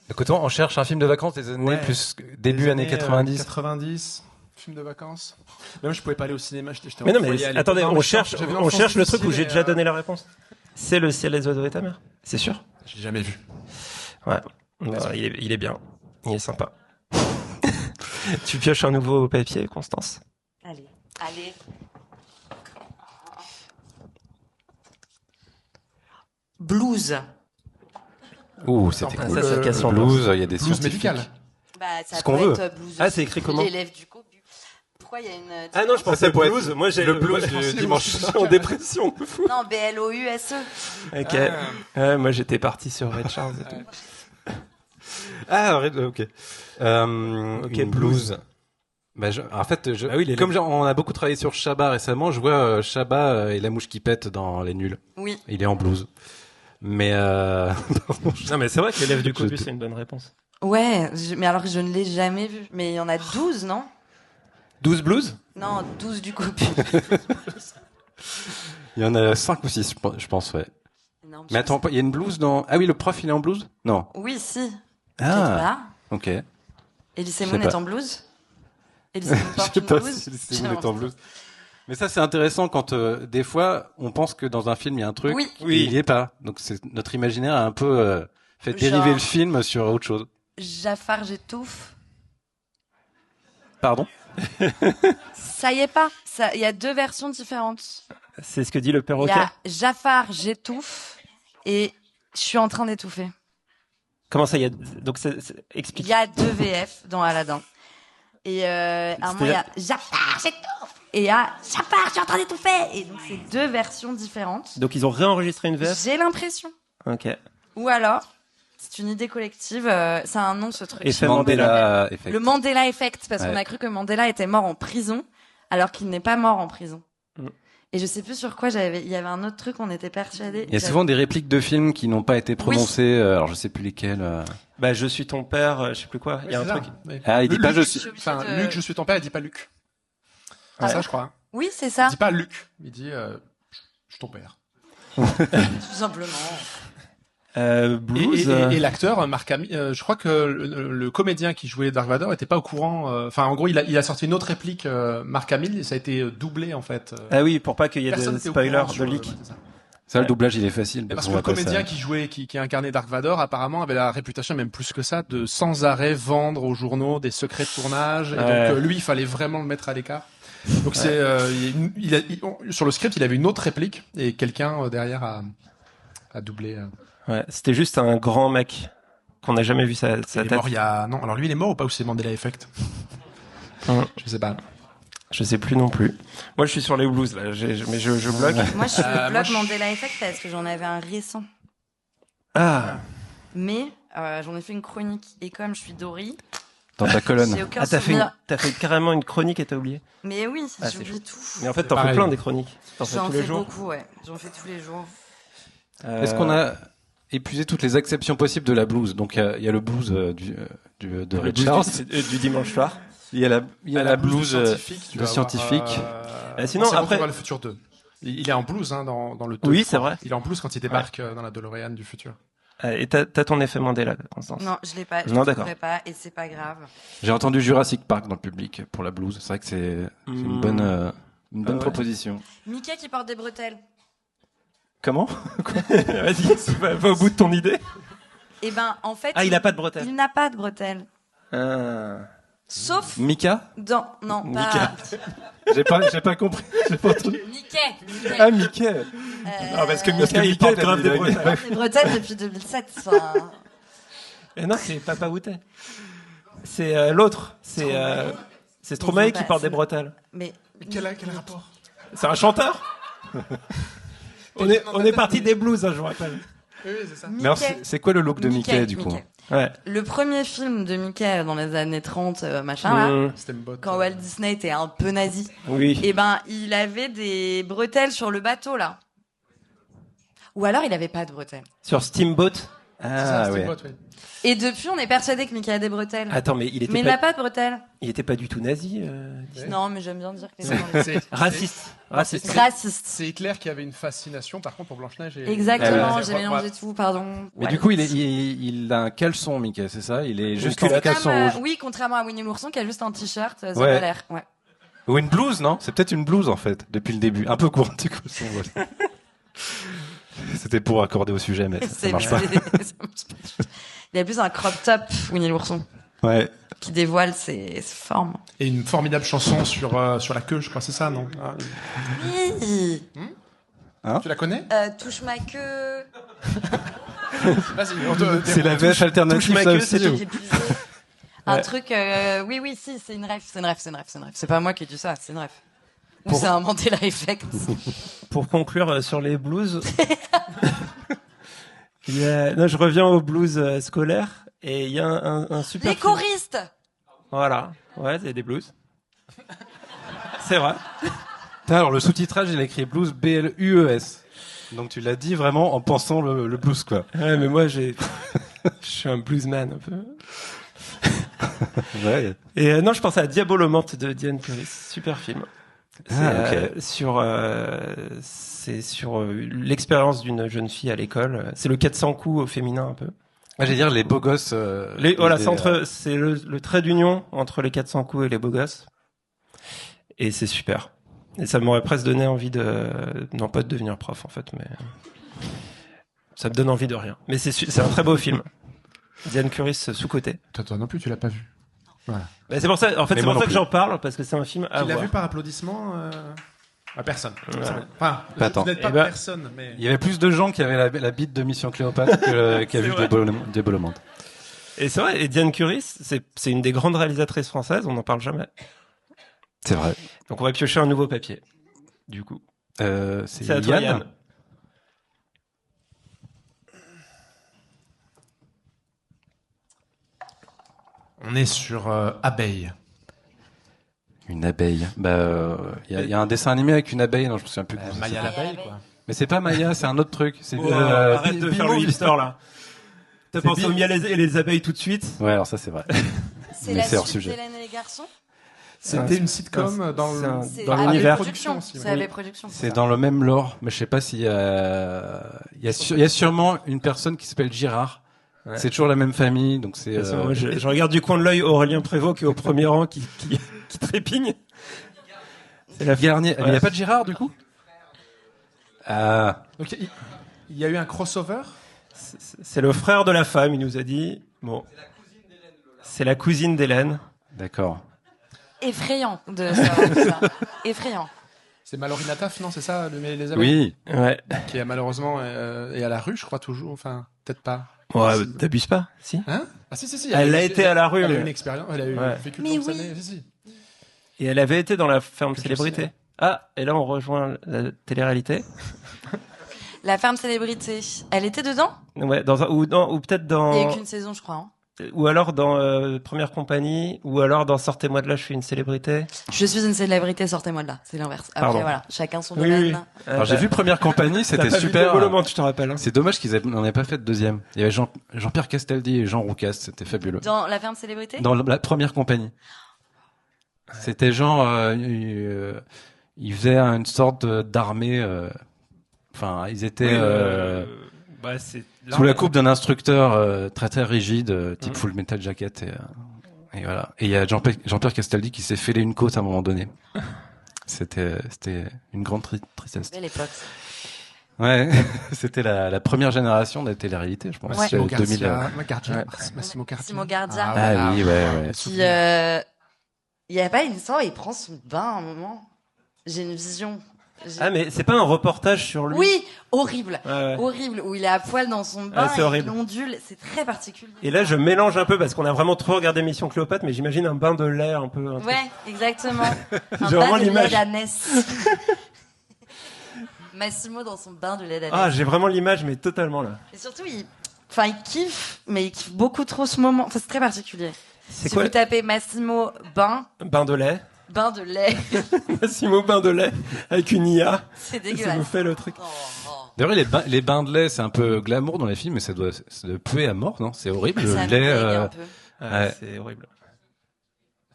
Écoute, on cherche un film de vacances des années Ouais. plus début Les années 90. 90. Film de vacances. Même je pouvais pas aller au cinéma, j'étais Mais non, au mais foyer à l'époque. attendez, Non, mais on j'avais cherche une enfance le truc où difficile j'ai et, déjà donné la réponse. C'est le ciel, les oiseaux et ta mère. C'est sûr. Je l'ai jamais vu. Ouais. Bah, il est bien. Il est sympa. Tu pioches un nouveau papier, Constance? Allez. Blues. Ouh, c'était Ah, cool. ça casse Blues, il y a des Blues scientifiques. médical. Bah, ça Ce qu'on peut veut. être blues. Ah, c'est écrit comment? L'élève du cobu. pourquoi il y a une... Ah non, je pensais pour être blues. Moi, j'ai le blues moi, du dimanche. Je suis en dépression. de fou. Non, BLOUSE. Ok. Ouais, moi, j'étais parti sur Ray Charles et tout. Ah, ok. Ok, blues. Bah, en fait, comme on a beaucoup travaillé sur Chabat récemment, je vois Chabat et la mouche qui pète dans Les Nuls. Oui. Il est en blues. Mais Non, mais c'est vrai que l'élève du Cobus, c'est une bonne réponse. Ouais, mais alors je ne l'ai jamais vu. Mais il y en a 12, non? 12 blues? Non, 12 du Cobus. il y en a 5 ou 6, je pense, ouais. Énorme Mais attends, il y a une blues dans... Ah oui, le prof, il est en blues? Non. Oui, si. Ah. Ok. Elise Je sais Moon est pas. en blues? Elise Moon Je porte sais une pas blouse? si c'est en blues. Mais ça, c'est intéressant quand des fois, on pense que dans un film, il y a un truc, Oui. et il y est pas. Donc notre imaginaire a un peu fait dériver Genre- le film sur autre chose. Jafar, j'étouffe. Pardon? Ça y est pas. Il y a 2 versions différentes. C'est ce que dit le Il y perroquet. a Jafar, j'étouffe et je suis en train d'étouffer. Comment ça, il y a... Donc, explique. Il y a 2 VF dans Aladdin. Et à un moment, il y a Jafar, j'étouffe. Et il y a Jafar, je suis en train d'étouffer. Et donc, c'est 2 versions différentes. Donc, ils ont réenregistré une VF? J'ai l'impression. Ok. Ou alors, c'est une idée collective. C'est un nom, ce truc. Effet Mandela. Effect. Le Mandela Effect, parce Ouais. qu'on a cru que Mandela était mort en prison, alors qu'il n'est pas mort en prison. Mm. Et je sais plus sur quoi il y avait un autre truc, on était persuadés. Il y a souvent des répliques de films qui n'ont pas été prononcées, alors je sais plus lesquelles. Bah, je suis ton père, je sais plus quoi. Il y a un C'est ça. truc. Oui. Ah, il dit pas Luc, je suis... Enfin, de- Luc, je suis ton père, il dit pas Luc. Ah Ça, ouais. je crois. Oui, c'est Il ça, dit pas Luc, il dit je suis ton père. tout simplement. Blues. Et l'acteur, Mark Hamill, je crois que le comédien qui jouait Dark Vador était pas au courant. Enfin, en gros, il a sorti une autre réplique, Mark Hamill, et ça a été doublé en fait. Ah oui, pour pas qu'il y ait Personne de n'était au spoilers, courant de sur le- leak. ouais, c'est ça. Ça, le doublage, il est facile. Parce on que le va pas comédien ça. qui jouait, qui incarnait Dark Vador, apparemment avait la réputation, même plus que ça, de sans arrêt vendre aux journaux des secrets de tournage. Et Ouais. donc lui, il fallait vraiment le mettre à l'écart. Donc c'est, sur le script, il avait une autre réplique et quelqu'un derrière a doublé. Ouais, c'était juste un grand mec qu'on n'a jamais vu sa Il est tête. mort il y a, non, alors lui il est mort ou pas, ou c'est Mandela Effect? Je sais pas. Je sais plus non plus. Moi, je suis sur les blues là, mais je bloque. Moi, je suis le moi, blog je- Mandela Effect parce que j'en avais un récent. Ah, Mais j'en ai fait une chronique. Et comme je suis Dory, Dans ta colonne. j'ai aucun ah souvenir. t'as fait carrément une chronique et t'as oublié. Mais oui, Ah, c'est j'oublie tout. Mais en fait, t'en fais Pareil. plein des chroniques. T'en fais J'en tous les fais jours. beaucoup, ouais. J'en fais tous les jours. Est-ce qu'on a épuisé toutes les acceptions possibles de la blues? Donc il y a le blues de le Ray blues Charles. du dimanche soir. Il y a la blues tu de vas scientifique. Sinon, c'est après- Retour vers le futur 2. Il est en blues hein, dans le 2. Oui, je c'est crois. vrai. Il est en blues quand il débarque dans la DeLorean du futur. Et t'as ton effet Mandela, Constance. Non, je l'ai pas. Je Non, ne d'accord. trouverai pas et c'est pas grave. J'ai entendu Jurassic Park dans le public pour la blues. C'est vrai que c'est une bonne ouais. proposition. Mickey qui porte des bretelles. Comment? Vas-y, va au bout de ton idée. Eh ben, en fait, Ah, il a pas de bretelles. il n'a pas de bretelles. Ah. Sauf Mika? dans... Non, pas... J'ai pas compris. J'ai pas entendu. Mickey. Ah, Mickey. Ah, parce que Parce que Mika, il Mika, porte il a grave des des blagues. bretelles. Des bretelles depuis 2007. Enfin, Et non, c'est Papa Woutet. C'est l'autre. C'est Stromae qui porte des bretelles. mais Quel rapport? C'est un chanteur. On est parti des blues, hein, je vous rappelle. Oui, c'est ça. Mais alors, c'est quoi le look de Mickey, du coup? Ouais. Le premier film de Mickey dans les années 30, machin, là, Mmh. Steamboat. quand Walt Disney était un peu nazi, Oui. eh ben, il avait des bretelles sur le bateau, là. Ou alors, il avait pas de bretelles. Sur Steamboat. C'est ça, Ah, ouais. Steamboat, oui. Et depuis, on est persuadé que Mickey a des bretelles. Attends, mais Mais il n'a pas de bretelles. il était pas du tout nazi. Ouais. Non, mais j'aime bien dire que les gens ont des- C'est- Raciste. Raciste. Raciste. C'est Hitler qui avait une fascination, par contre, pour Blanche-Neige. Et... Exactement, Ah j'ai Ouais, mélangé ouais. tout, pardon. Mais Ouais. du coup, il a un caleçon, Mickey, c'est ça? Il est juste en culotte. caleçon Comme, rouge. oui, contrairement à Winnie l'ourson qui a juste un t-shirt, ça Ouais. a l'air. Ouais. Ou une blouse, non? C'est peut-être une blouse, en fait, depuis le début. Un peu courte, du coup. Voilà. C'était pour accorder au sujet, mais ça marche pas. ça marche pas. Il a plus un crop top, Winnie l'ourson, Ouais. qui dévoile ses formes. Et une formidable chanson sur la queue, je crois, c'est ça, non? Ah, Oui. tu la connais? Touche ma queue. Vas-y, C'est la VF alternative, touche ma ça queue, aussi, c'est ou- J'ai plus- Un Ouais. truc, oui, si, c'est une ref. C'est pas moi qui ai dit ça, c'est une ref. Ou Pour- c'est un Mandela Effect. Pour conclure sur les blues, non, je reviens aux blues scolaires et il y a un super Les film. choristes! Voilà, ouais, il y a des blues. C'est vrai. Putain, alors le sous-titrage, il a écrit blues B-L-U-E-S. Donc tu l'as dit vraiment en pensant le blues, quoi. Ouais, mais moi je suis un bluesman un peu. Ouais. Et non, je pensais à Diabolomante de Diane Curis, super film. C'est c'est sur l'expérience d'une jeune fille à l'école. C'est le 400 coups au féminin un peu. Moi, j'allais dire les beaux gosses. Voilà, c'est le trait d'union entre les 400 coups et les beaux gosses. Et c'est super. Et ça m'aurait presque donné envie non pas de devenir prof en fait, mais ça me donne envie de rien. Mais c'est un très beau film. Diane Curis sous-côté. Toi non plus, tu l'as pas vu. Voilà. Bah, c'est pour ça, en fait, Mais c'est moi pour ça non que j'en parle parce que c'est un film à Tu l'as voir. vu par applaudissement personne. Ouais. Enfin, Pas tant. peut-être pas Eh ben- personne, mais... Il y avait plus de gens qui avaient la bite de Mission Cléopâtre qui a vu vrai. Diabolomante. Et c'est vrai, et Diane Curis, c'est une des grandes réalisatrices françaises, on n'en parle jamais. C'est vrai. Donc on va piocher un nouveau papier, du coup. C'est C'est à toi, Yann. On est sur Abeille. Une abeille. Il y a un dessin animé avec une abeille. Non, je me souviens plus. comment ça Maya s'appelle. l'abeille, quoi. Mais c'est pas Maya, c'est un autre truc. C'est Arrête de faire le Bimbo. hipster là. T'as C'est pensé au miel et les abeilles tout de suite? Ouais, alors ça c'est vrai. C'est Mais la c'est hors suite sujet. d'Hélène et les garçons? C'était une sitcom dans c'est un- le... C'est Dans AB l'univers. Productions. aussi, C'est oui. AB Productions. C'est dans le même lore, mais je sais pas s'il y a. Il y a sûrement une personne qui s'appelle Girard. Ouais. C'est toujours la même famille, donc c'est. Moi, je regarde du coin de l'œil Aurélien Prévost qui est au premier rang, qui trépigne. C'est la Garnier. Il n'y Ouais. a pas de Girard du coup. Ah. Donc, il y a eu un crossover. C'est le frère de la femme, il nous a dit. Bon. C'est la cousine d'Hélène. D'accord. Effrayant de savoir tout ça. Effrayant. C'est Mallory Nataf, non? C'est ça, les abeilles? Oui. Ouais. Qui est malheureusement est à la rue, je crois, toujours. Enfin, peut-être pas. Ouais, t'abuses pas, si. Hein? Ah si. Elle a été à la rue, Elle a eu mais- une expérience. Elle a eu Ouais. vécu Mais dans sa oui. vie. Si. Et elle avait été dans la ferme Que tu célébrité. sais, ouais. Ah, et là on rejoint la télé-réalité. La ferme célébrité. Elle était dedans? Ouais, ou peut-être Il n'y a eu dans, qu'une saison, je crois. Hein. ou alors dans Première Compagnie, ou alors dans Sortez-moi de là, je suis une célébrité. Je suis une célébrité, sortez-moi de là. C'est l'inverse. Après, Pardon. voilà. Chacun son Oui, domaine. oui. Alors j'ai vu Première Compagnie, c'était super. Volomante, je te rappelle. Hein. C'est dommage qu'ils n'en aient pas fait de deuxième. Il y avait Jean-Pierre Castaldi et Jean Roucas, c'était fabuleux. Dans la ferme célébrité? Dans la Première Compagnie. C'était genre, ils faisaient une sorte d'armée. Enfin, ils étaient bah, c'est sous la coupe d'un instructeur très très rigide, type Mhm. Full Metal Jacket. Et voilà. Et il y a Jean-Pierre Castaldi qui s'est fêlé une côte à un moment donné. C'était une grande tristesse. Belle époque. Ouais, c'était la première génération de la télé-réalité, je pense. Massimo C'est 2000. Gardia. Massimo Gardia. Massimo Gardia. Ah voilà. oui, ouais. Qui, il y a pas une histoire, il prend son bain à un moment. J'ai une vision. Ah, mais c'est pas un reportage sur lui. Oui, horrible. Ouais, ouais. Horrible, où il est à poil dans son bain, c'est horrible. il ondule, c'est très particulier. Et là, je mélange un peu parce qu'on a vraiment trop regardé Mission Cléopâtre, mais j'imagine un bain de lait un peu. un truc. Ouais, exactement. Un J'ai bain vraiment de lait l'image. d'ânesse. Massimo dans son bain de lait d'ânesse. Ah, j'ai vraiment l'image, mais totalement là. Et surtout, il kiffe, mais il kiffe beaucoup trop ce moment. Enfin, c'est très particulier. C'est Si quoi vous tapez Massimo bain Bain de lait. de lait, Massimo bain de lait avec une IA. c'est Ça dégueulasse. vous fait le truc. Oh, oh. D'ailleurs, les bains de lait, c'est un peu glamour dans les films, mais ça doit puer à mort, non? C'est horrible. Le Ça me lait, dégue un peu. Ah, Ouais. C'est horrible.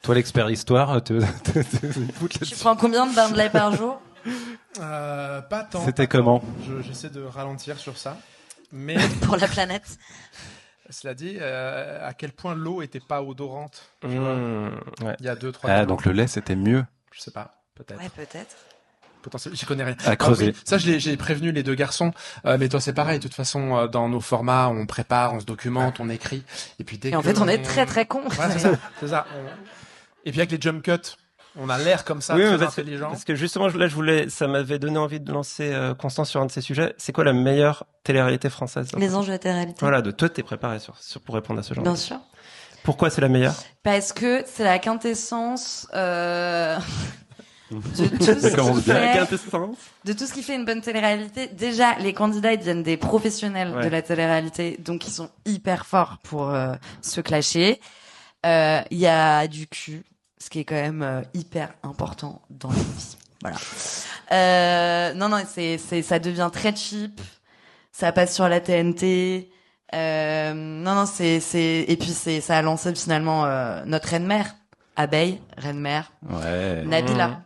toi, l'expert histoire, te fout Tu là-dessus. prends combien de bains de lait par jour? Pas tant. C'était comment? J'essaie de ralentir sur ça. Mais Pour la planète. cela dit, à quel point l'eau était pas odorante Ouais. il y a 2-3 Ah, ans. donc le lait, c'était mieux. Je sais pas, peut-être. Ouais, peut-être. Potentiellement, j'y connais rien. À creuser. Oui, ça, j'ai prévenu les deux garçons. Mais toi, c'est pareil. De toute façon, dans nos formats, on prépare, on se documente, on écrit. Et puis dès Et en que fait, on est très très cons. Ouais, c'est ça. C'est ça. Et puis avec les jump cuts, on a l'air comme ça, Oui, mais très parce intelligent. que justement, là, ça m'avait donné envie de lancer Constance sur un de ces sujets. C'est quoi la meilleure télé-réalité française? Les enjeux de la réalité. Voilà, toi, t'es préparé pour répondre à ce genre. Bien sûr. Pourquoi c'est la meilleure? Parce que c'est la quintessence de tout Ça commence bien. La fait, quintessence. de tout ce qui fait une bonne télé-réalité. Déjà, les candidats ils deviennent des professionnels Ouais. de la télé-réalité, donc ils sont hyper forts pour se clasher. Il y a du cul, ce qui est quand même hyper important dans la vie. Voilà. Non, ça devient très cheap. Ça passe sur la TNT. Non, et puis ça a lancé finalement notre reine-mère, Abeille, reine-mère, Ouais. Nabila.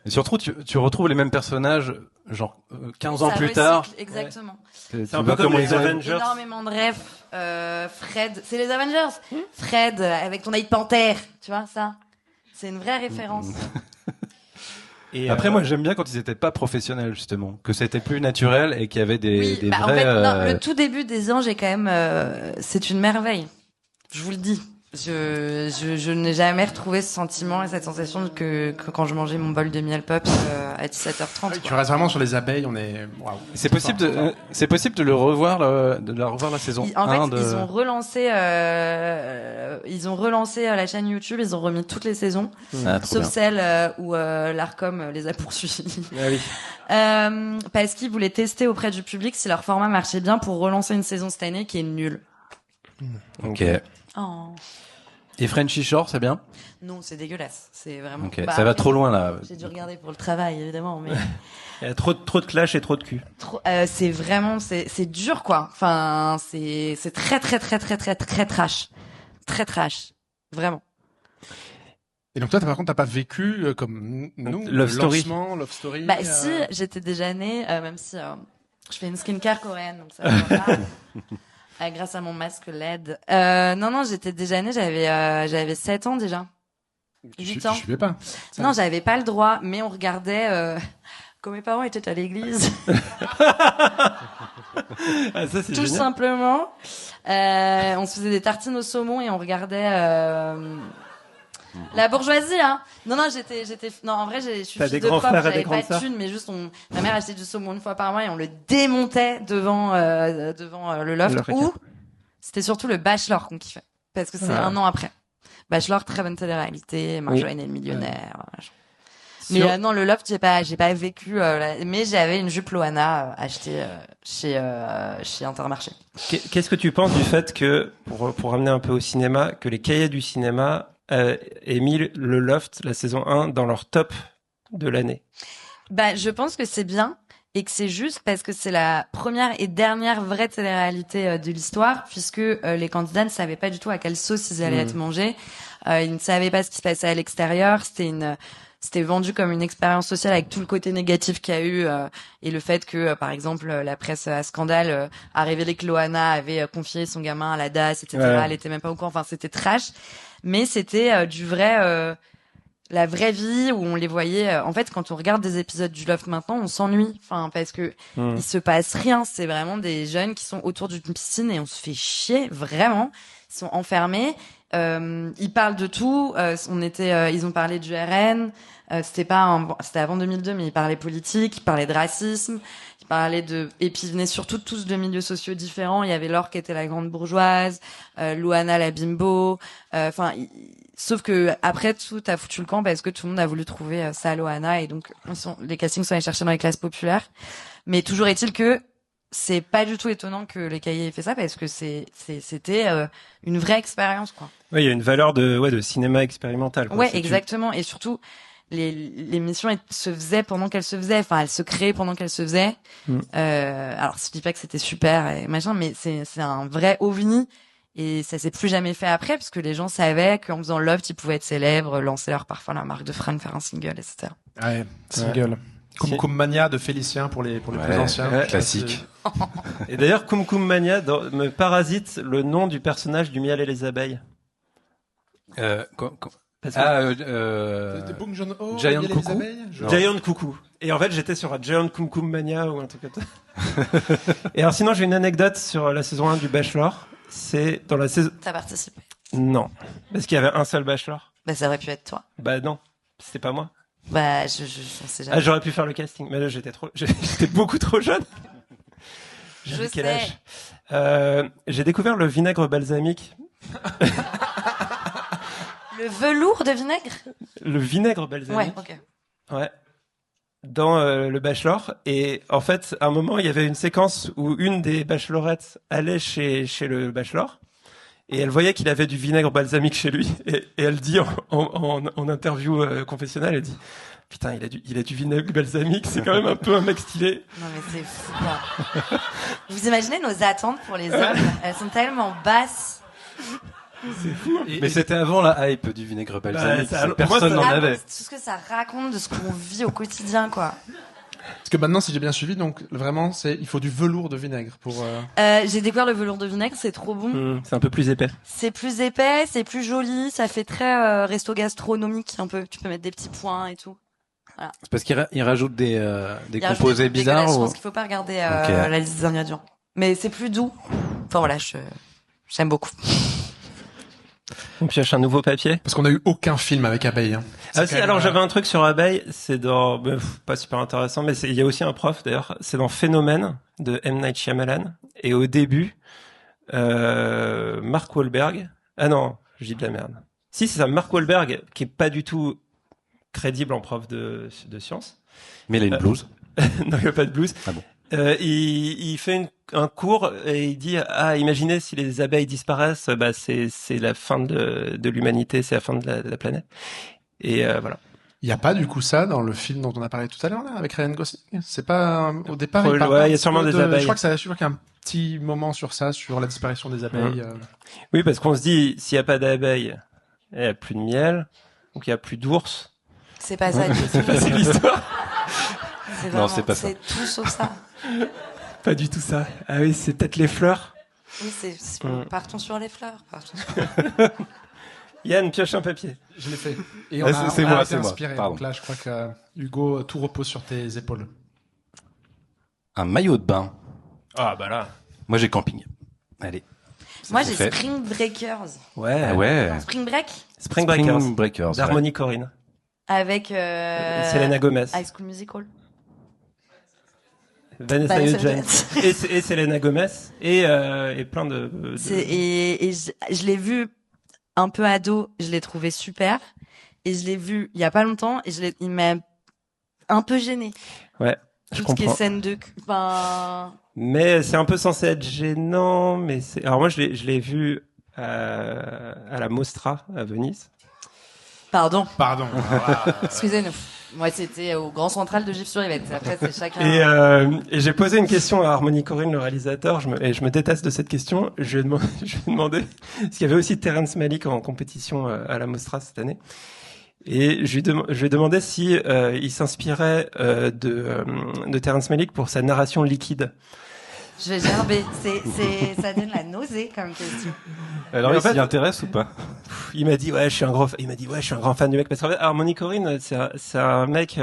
Et surtout, tu retrouves les mêmes personnages, genre 15 ans Ça plus recycle, tard. exactement. C'est un peu comme les Avengers. Énormément de rêves. Fred, c'est les Avengers. Fred avec ton œil de panthère, tu vois ça. C'est une vraie référence. Et Après, moi, j'aime bien quand ils étaient pas professionnels, justement. Que c'était plus naturel et qu'il y avait des en vrais... fait, non, le tout début des Anges est quand même, c'est une merveille. Je vous le dis. Je n'ai jamais retrouvé ce sentiment et cette sensation que quand je mangeais mon bol de miel pops à 17h30. Tu restes vraiment sur les abeilles, on est... Waouh. C'est possible de le revoir, de la revoir la saison En 1 fait, ils ont relancé la chaîne YouTube, ils ont remis toutes les saisons, Ah, trop sauf bien. celle où l'Arcom les a poursuivis. Ah oui. Parce qu'ils voulaient tester auprès du public si leur format marchait bien pour relancer une saison cette année qui est nulle. Ok. Oh. Et Frenchy Shore, c'est bien? Non, c'est dégueulasse. C'est vraiment. Ok. Ça va trop loin, là. J'ai dû regarder pour le travail, évidemment, mais Il y a trop de clash et trop de cul. c'est vraiment, c'est dur, quoi. Enfin, c'est très trash, très trash, vraiment. Et donc toi, par contre, t'as pas vécu comme nous, Love le Story. lancement, Love Story. Bah si, j'étais déjà née, même si je fais une skincare coréenne, donc ça va pas. Grâce à mon masque LED. Non, j'étais déjà née, j'avais 7 ans déjà. 8 ans. Je suivais pas. Ça. Non, j'avais pas le droit, mais on regardait quand mes parents étaient à l'église, Ah, ça, c'est tout génial. simplement. On se faisait des tartines au saumon et on regardait la bourgeoisie, hein. Non, non, en vrai, je suis T'as fille des de grands prof, frères et j'avais des pas grandes de sœurs. thunes, mais juste ma mère achetait du saumon une fois par mois et on le démontait devant le loft. Le Ou c'était surtout le Bachelor qu'on kiffait, parce que c'est Ah. un an après. Bachelor, très bonne télé-réalité, Marjolaine et le millionnaire. machin. Sur- Mais non, le loft, j'ai pas vécu. Mais j'avais une jupe Loana achetée chez Intermarché. Qu'est-ce que tu penses du fait que, pour ramener un peu au cinéma, que les cahiers du cinéma aient mis le Loft, la saison 1, dans leur top de l'année? Bah, je pense que c'est bien et que c'est juste parce que c'est la première et dernière vraie télé-réalité de l'histoire, puisque les candidats ne savaient pas du tout à quelle sauce ils allaient être mangés. Ils ne savaient pas ce qui se passait à l'extérieur. C'était vendu comme une expérience sociale avec tout le côté négatif qu'il y a eu et le fait que, par exemple, la presse à scandale a révélé que Loana avait confié son gamin à la DAS, etc. Ouais. Elle était même pas au courant. Enfin, c'était trash, mais c'était du vrai. La vraie vie où on les voyait. En fait, quand on regarde des épisodes du Loft maintenant, on s'ennuie. Enfin, parce que il se passe rien. C'est vraiment des jeunes qui sont autour d'une piscine et on se fait chier vraiment. Ils sont enfermés. Ils parlent de tout. Ils ont parlé du RN. C'était avant 2002, mais ils parlaient politique, ils parlaient de racisme, ils parlaient et puis ils venaient surtout tous de milieux sociaux différents. Il y avait Laure qui était la grande bourgeoise, Louana la bimbo. Sauf que après tout a foutu le camp parce que tout le monde a voulu trouver ça à Louana et donc les castings sont allés chercher dans les classes populaires. Mais toujours est-il que c'est pas du tout étonnant que les cahiers aient fait ça parce que c'était une vraie expérience, quoi. Oui, il y a une valeur de cinéma expérimental, quoi. Ouais, Si tu- exactement. Et surtout, l'émission se faisait pendant qu'elle se faisait. Enfin, elle se créait pendant qu'elle se faisait. Alors, je dis pas que c'était super et machin, mais c'est un vrai ovni. Et ça s'est plus jamais fait après, parce que les gens savaient qu'en faisant Loft, ils pouvaient être célèbres, lancer parfois la marque de fringues, faire un single, etc. Ouais, single. Si. Cum Mania de Félicien pour les plus anciens. ouais, classique. Et d'ailleurs, Kum Kum Mania me parasite le nom du personnage du miel et les abeilles. Parce que C'était Bong Joon-ho, Giant les Coucou. abeilles, genre. Giant Coucou. Et en fait, j'étais sur un Giant Kum Kum Mania ou un truc comme ça. Et alors, sinon, j'ai une anecdote sur la saison 1 du Bachelor. C'est dans la saison... T'as participé. Non. Parce qu'il y avait un seul Bachelor. Bah, ça aurait pu être toi. Bah non. C'était pas moi. Bah, on sait jamais. Ah, j'aurais pu faire le casting. Mais là, j'étais beaucoup trop jeune. J'avais Je quel sais. âge j'ai découvert le vinaigre balsamique. Le velours de vinaigre? Le vinaigre balsamique. Ouais, ok. Ouais. Dans le Bachelor. Et en fait, à un moment, il y avait une séquence où une des bachelorettes allait chez le Bachelor. Et elle voyait qu'il avait du vinaigre balsamique chez lui. Et elle dit en interview confessionnelle, elle dit, putain, il a du vinaigre balsamique, c'est quand même un peu un mec stylé. Non mais c'est fou. Quoi. Vous imaginez nos attentes pour les hommes? Elles sont tellement basses. C'est fou. Mais c'était avant la hype du vinaigre balsamique. ça- Personne moi, n'en Ah, avait. tout ce que ça raconte de ce qu'on vit au quotidien, quoi. Parce que maintenant, si j'ai bien suivi, donc vraiment, il faut du velours de vinaigre pour. J'ai découvert le velours de vinaigre, c'est trop bon. C'est un peu plus épais. C'est plus épais, c'est plus joli, ça fait très resto gastronomique un peu. Tu peux mettre des petits points et tout. C'est parce qu'il rajoute des Il y a un composés truc bizarres dégueulasse, Je ou... pense qu'il faut pas regarder Ok. la liste des ingrédients. Mais c'est plus doux. Enfin voilà, j'aime beaucoup. On pioche un nouveau papier. Parce qu'on a eu aucun film avec abeille. Hein. Ah C'est si, quand même, alors j'avais un truc sur abeille, c'est dans, pas super intéressant, mais il y a aussi un prof d'ailleurs, c'est dans Phénomène de M. Night Shyamalan, et au début, Mark Wahlberg, ah non, je dis de la merde. Si, c'est ça, Mark Wahlberg, qui est pas du tout crédible en prof de sciences. Mais il a une blouse. Non, il n'y a pas de blues. Ah bon. Il fait un cours et il dit, imaginez si les abeilles disparaissent, bah c'est la fin de l'humanité, c'est la fin de la planète. Et voilà. Il n'y a pas du coup ça dans le film dont on a parlé tout à l'heure là avec Ryan Gosling. C'est pas au départ. Ouais, Il parle il y a un petit sûrement peu des abeilles. Je crois qu'il y a un petit moment sur ça, sur la disparition des abeilles. Oui, parce qu'on se dit, s'il n'y a pas d'abeilles, il n'y a plus de miel, donc il n'y a plus d'ours. C'est pas ça du tout. C'est l'histoire. C'est Non, vraiment, c'est pas ça. c'est tout sauf ça. Pas du tout ça. Ah oui, c'est peut-être les fleurs. Oui, partons sur les fleurs. Yann, pioche un papier. Je l'ai fait. Et C'est on moi, a c'est été moi. inspiré. Pardon. Donc là, je crois que Hugo, tout repose sur tes épaules. Un maillot de bain. Ah bah là. Moi, j'ai camping. Allez. Moi, c'est j'ai fait. Spring Breakers. Ouais. Ah ouais. Spring Break Spring Breakers. Spring Breakers. D'Harmony Corinne. avec Selena Gomez. High School Musical. Vanessa Vanessa Hudgens. et Selena Gomez. Et plein de... Et je l'ai vu un peu ado, je l'ai trouvé super. Et je l'ai vu il y a pas longtemps et il m'a un peu gêné. Ouais, je Tout ce qui est comprends. scène de cul. Enfin, Mais c'est un peu censé être gênant, mais c'est... Alors moi, je l'ai vu à la Mostra, à Venise. pardon. Pardon. Excusez-nous. Moi, c'était au Grand Central de Gif-sur-Yvette. Après, c'est chacun. Et j'ai posé une question à Harmony Corinne, le réalisateur, je me déteste de cette question. Je lui ai demandé, parce qu'il y avait aussi Terrence Malick en compétition à la Mostra cette année. Et je lui ai demandé si il s'inspirait de Terrence Malick pour sa narration liquide. Je vais gerber. Ça donne la nausée comme question. Alors, Mais il en fait- s'y intéresse ou pas? Il m'a dit ouais, je suis un grand fan du mec, parce qu'en fait Harmony Corinne, c'est un mec,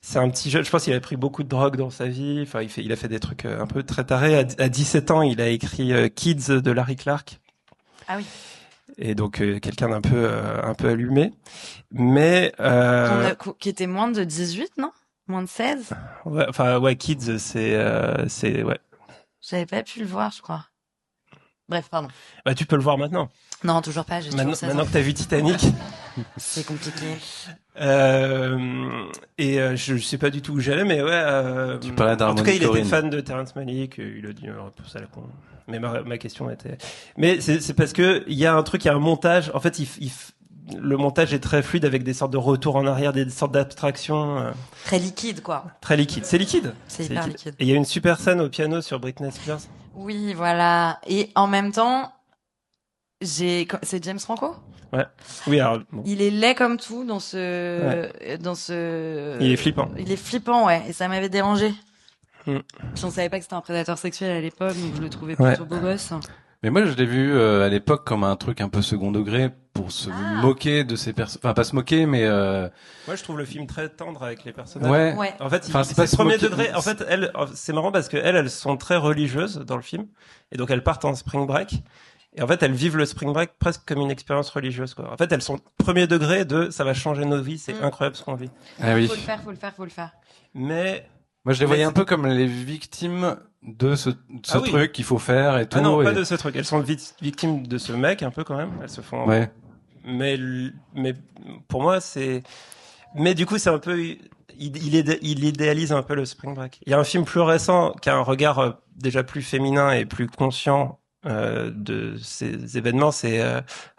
c'est un petit jeune, je pense qu'il a pris beaucoup de drogue dans sa vie. Enfin, il a fait des trucs un peu très tarés. À 17 ans, il a écrit Kids de Larry Clark. Ah oui. Et donc quelqu'un d'un peu allumé, mais Qui était moins de 18, non? Moins de 16? ouais, enfin ouais, Kids, c'est ouais. J'avais pas pu le voir, je crois. Bref, pardon. Bah tu peux le voir maintenant. Non, toujours pas. J'ai toujours 16 Maintenant ans. que t'as vu Titanic. C'est compliqué. Je sais pas du tout où j'allais, mais ouais. Tu parlais en d'Harmony tout cas, il était Corinne. fan de Terrence Malick. Il a dit réponse à la con. Mais ma question était. Mais c'est parce que il y a un truc, il y a un montage. En fait, le montage est très fluide avec des sortes de retours en arrière, des sortes d'abstractions Très liquide, quoi. très liquides. C'est liquide. C'est hyper liquide. Et il y a une super scène au piano sur Britney Spears. Oui, voilà. Et en même temps, c'est James Franco? Oui, alors bon. Il est laid comme tout dans ce. Il est flippant. Il est flippant, ouais. Et ça m'avait dérangé. Mm. Puis on savait pas que c'était un prédateur sexuel à l'époque, donc je le trouvais Ouais. plutôt beau gosse. Mais moi, je l'ai vu à l'époque comme un truc un peu second degré pour se moquer de ces personnes. Enfin, pas se moquer, mais Moi, je trouve le film très tendre avec les personnages. ouais. Ouais. En fait, Enfin, c'est pas c'est premier se moquer. degré. En fait, c'est marrant parce que elles sont très religieuses dans le film, et donc elles partent en spring break. Et en fait, elles vivent le spring break presque comme une expérience religieuse, quoi. En fait, elles sont premier degré de ça va changer nos vies, c'est incroyable ce qu'on vit. Ah oui. Faut le faire. Mais Moi, je les Mais voyais c'est- un peu comme les victimes de ce Ah oui. truc qu'il faut faire et tout. ah non, et... pas de ce truc. Elles sont victimes de ce mec un peu quand même. Elles se font Ouais. mais pour moi c'est, mais du coup c'est un peu, il idéalise un peu le Spring Break. Il y a un film plus récent qui a un regard déjà plus féminin et plus conscient de ces événements, c'est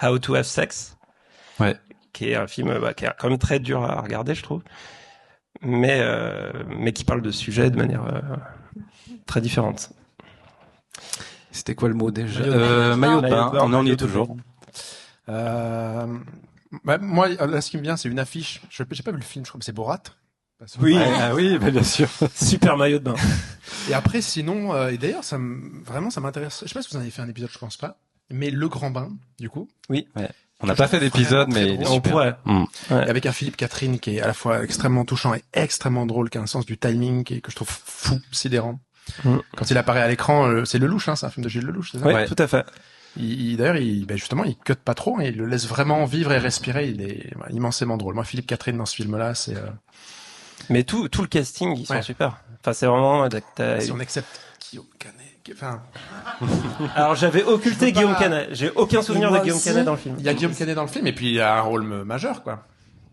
How to Have Sex, qui est un film qui est quand même très dur à regarder, je trouve, mais qui parle de sujets de manière très différente. C'était quoi le mot déjà? Maillot de Maillot de bain. On en y est toujours. Moi, là, ce qui me vient, c'est une affiche. J'ai pas vu le film, je crois que c'est Borat. Oui, oui, bien sûr. Super maillot de bain. Et après, sinon, et d'ailleurs, vraiment, ça m'intéresse. Je sais pas si vous en avez fait un épisode, je pense pas. Mais Le Grand Bain, du coup. Oui. Ouais. On n'a pas fait d'épisode, mais On pourrait. Et avec un Philippe Catherine qui est à la fois extrêmement touchant et extrêmement drôle, qui a un sens du timing que je trouve fou, sidérant. Quand il apparaît à l'écran, c'est Lelouch, hein, c'est un film de Gilles Lelouch, c'est ça? Oui, tout à fait. D'ailleurs, justement, il cut pas trop, et il le laisse vraiment vivre et respirer. Il est immensément drôle. Moi, Philippe Catherine dans ce film-là, c'est. Mais tout le casting, ils sont super. Enfin, c'est vraiment. Si on accepte Guillaume Canet. Enfin. Alors, j'avais occulté Guillaume Canet. J'ai aucun souvenir de Guillaume Canet dans le film. Il y a Guillaume Canet dans le film, et puis il a un rôle majeur, quoi.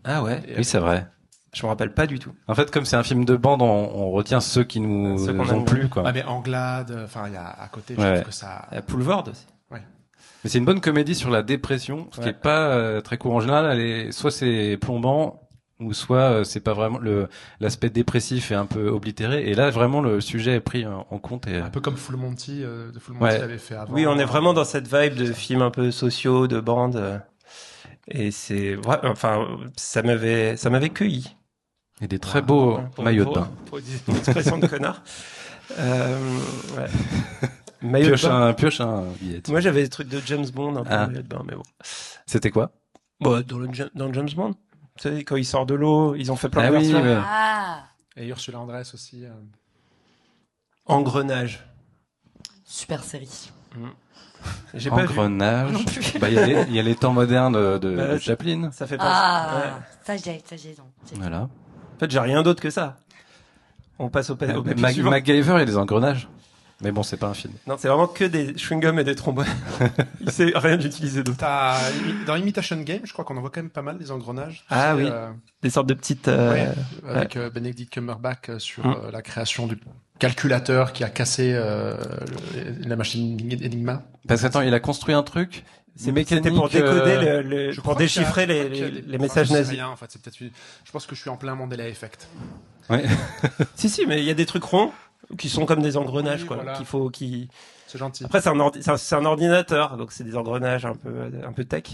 Ah ouais. Oui, c'est vrai. Je me rappelle pas du tout. En fait, comme c'est un film de bande, on retient ceux qui nous ont plu, quoi. Ah, mais Anglade, enfin, il y a à côté, je trouve que ça. Il y a Boulevard aussi. Ouais. Mais c'est une bonne comédie sur la dépression, ce qui est pas très courant en général. Soit c'est plombant, ou soit c'est pas vraiment l'aspect dépressif est un peu oblitéré. Et là, vraiment, le sujet est pris en compte. Et un peu comme Full Monty, de Full Monty l'avait fait avant. Oui, on est vraiment dans cette vibe de films un peu sociaux, de bande. Et c'est, enfin, ça m'avait cueilli. Et des très beaux maillots de bain. Pour une expression de connard. Maillot de bain. Pioche un billet. Moi, j'avais des trucs de James Bond, un peu maillot de bain, mais bon. C'était quoi? Bon, dans James Bond. Tu sais, quand il sort de l'eau, ils ont fait plein de versions. Oui. Et Ursula Andress aussi. Engrenage. Super série. J'ai pas vu. Engrenage. Non plus. Il y a les temps modernes de Chaplin. Ça fait penser. Ça j'ai non. Voilà. En fait, j'ai rien d'autre que ça. On passe au papier suivant. MacGyver, il y a des engrenages. Mais bon, c'est pas un film. Non, c'est vraiment que des chewing-gums et des trombones. Il sait rien d'utiliser d'autre. Dans Imitation Game, je crois qu'on en voit quand même pas mal des engrenages. Ah oui. Des sortes de petites. Avec Benedict Cumberbatch sur la création du calculateur qui a cassé la machine Enigma. Parce qu'attends, il a construit un truc. C'est mécanique. C'était pour décoder pour déchiffrer les messages nazis. Rien, en fait, c'est peut-être. Je pense que je suis en plein Mandela Effect. Ouais. si, mais il y a des trucs ronds qui sont comme des engrenages, quoi. Voilà. C'est gentil. Après, c'est un ordinateur, donc c'est des engrenages un peu tech.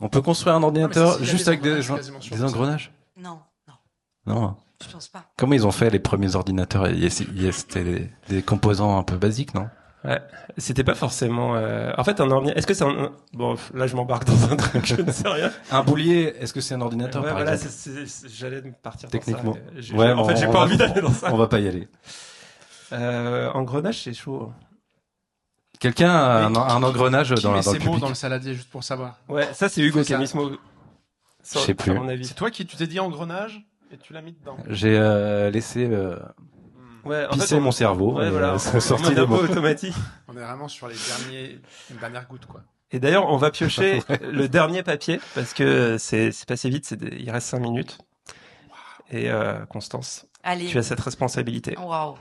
On peut construire un ordinateur juste avec des engrenages? Non. Non. Je pense pas. Comment ils ont fait les premiers ordinateurs? C'était des composants un peu basiques, non? Ouais. C'était pas forcément, en fait, un ordinateur, est-ce que c'est bon, là, je m'embarque dans un truc, je ne sais rien. Un boulier, est-ce que c'est un ordinateur, par voilà, exemple? j'allais partir techniquement. Dans ça. En fait, j'ai pas envie d'aller dans ça. On va pas y aller. Engrenage, c'est chaud. Quelqu'un a un engrenage dans le public. mots dans le saladier, juste pour savoir. Ouais, ça, c'est Hugo qui a mis ce mot. Je sais plus. À mon avis. C'est toi tu t'es dit engrenage et tu l'as mis dedans. J'ai laissé pisser mon cerveau. Ouais, voilà. Ça sorti des mots automatique. On est vraiment sur les dernières gouttes, quoi. Et d'ailleurs, on va piocher le dernier papier parce que c'est passé vite. Il reste 5 minutes. Wow. Et Constance, allez, tu as cette responsabilité. Waouh.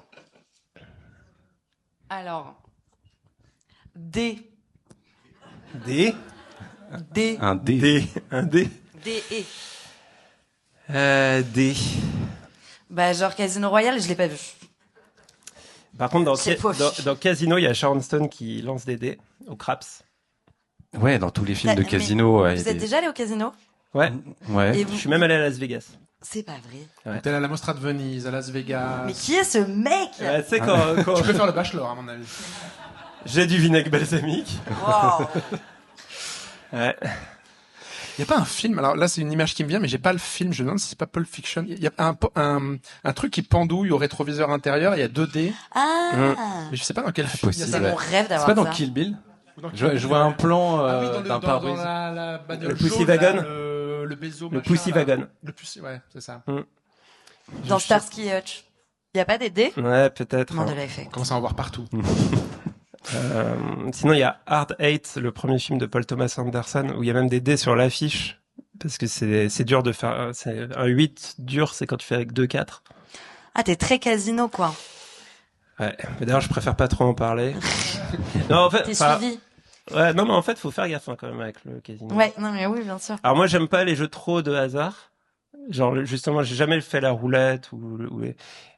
Alors, D. Un D. D. D. Bah, genre Casino Royale, je l'ai pas vu. Par contre, dans Casino, il y a Sharon Stone qui lance des dés au craps. Ouais, dans tous les films de casino. Vous êtes déjà allé au casino? Ouais. Et je suis même allé à Las Vegas. C'est pas vrai. Ouais. T'es allé à la Mostra de Venise, à Las Vegas. Mais qui est ce mec? Tu sais quand tu peux faire le bachelor, à mon avis. J'ai du vinaigre balsamique. Wow. Ouais. Il y a pas un film, alors là c'est une image qui me vient, mais j'ai pas le film, je me demande si c'est pas Pulp Fiction. Il y a un truc qui pendouille au rétroviseur intérieur, il y a 2D. Ah. Mais je sais pas dans quel film. C'est mon rêve d'avoir ça. C'est pas dans Kill Bill? Je vois un plan d'un pare-brise. Le Pussy Wagon. Le Bezo, le Pussy Wagon. Le Pussy, ouais, c'est ça. Dans Starsky et Hutch. Il y a pas des dés? Ouais, peut-être. Mandela Effect. On commence à en voir partout. Sinon, il y a Hard Eight, le premier film de Paul Thomas Anderson, où il y a même des dés sur l'affiche. Parce que c'est dur de faire, c'est un 8 dur, c'est quand tu fais avec 2-4. Ah, t'es très casino, quoi. Ouais. Mais d'ailleurs, je préfère pas trop en parler. Non, en fait, T'es suivi. ouais, non, mais en fait, faut faire gaffe, hein, quand même, avec le casino. Ouais, non, mais oui, bien sûr. Alors moi, j'aime pas les jeux trop de hasard. Genre, justement, j'ai jamais fait la roulette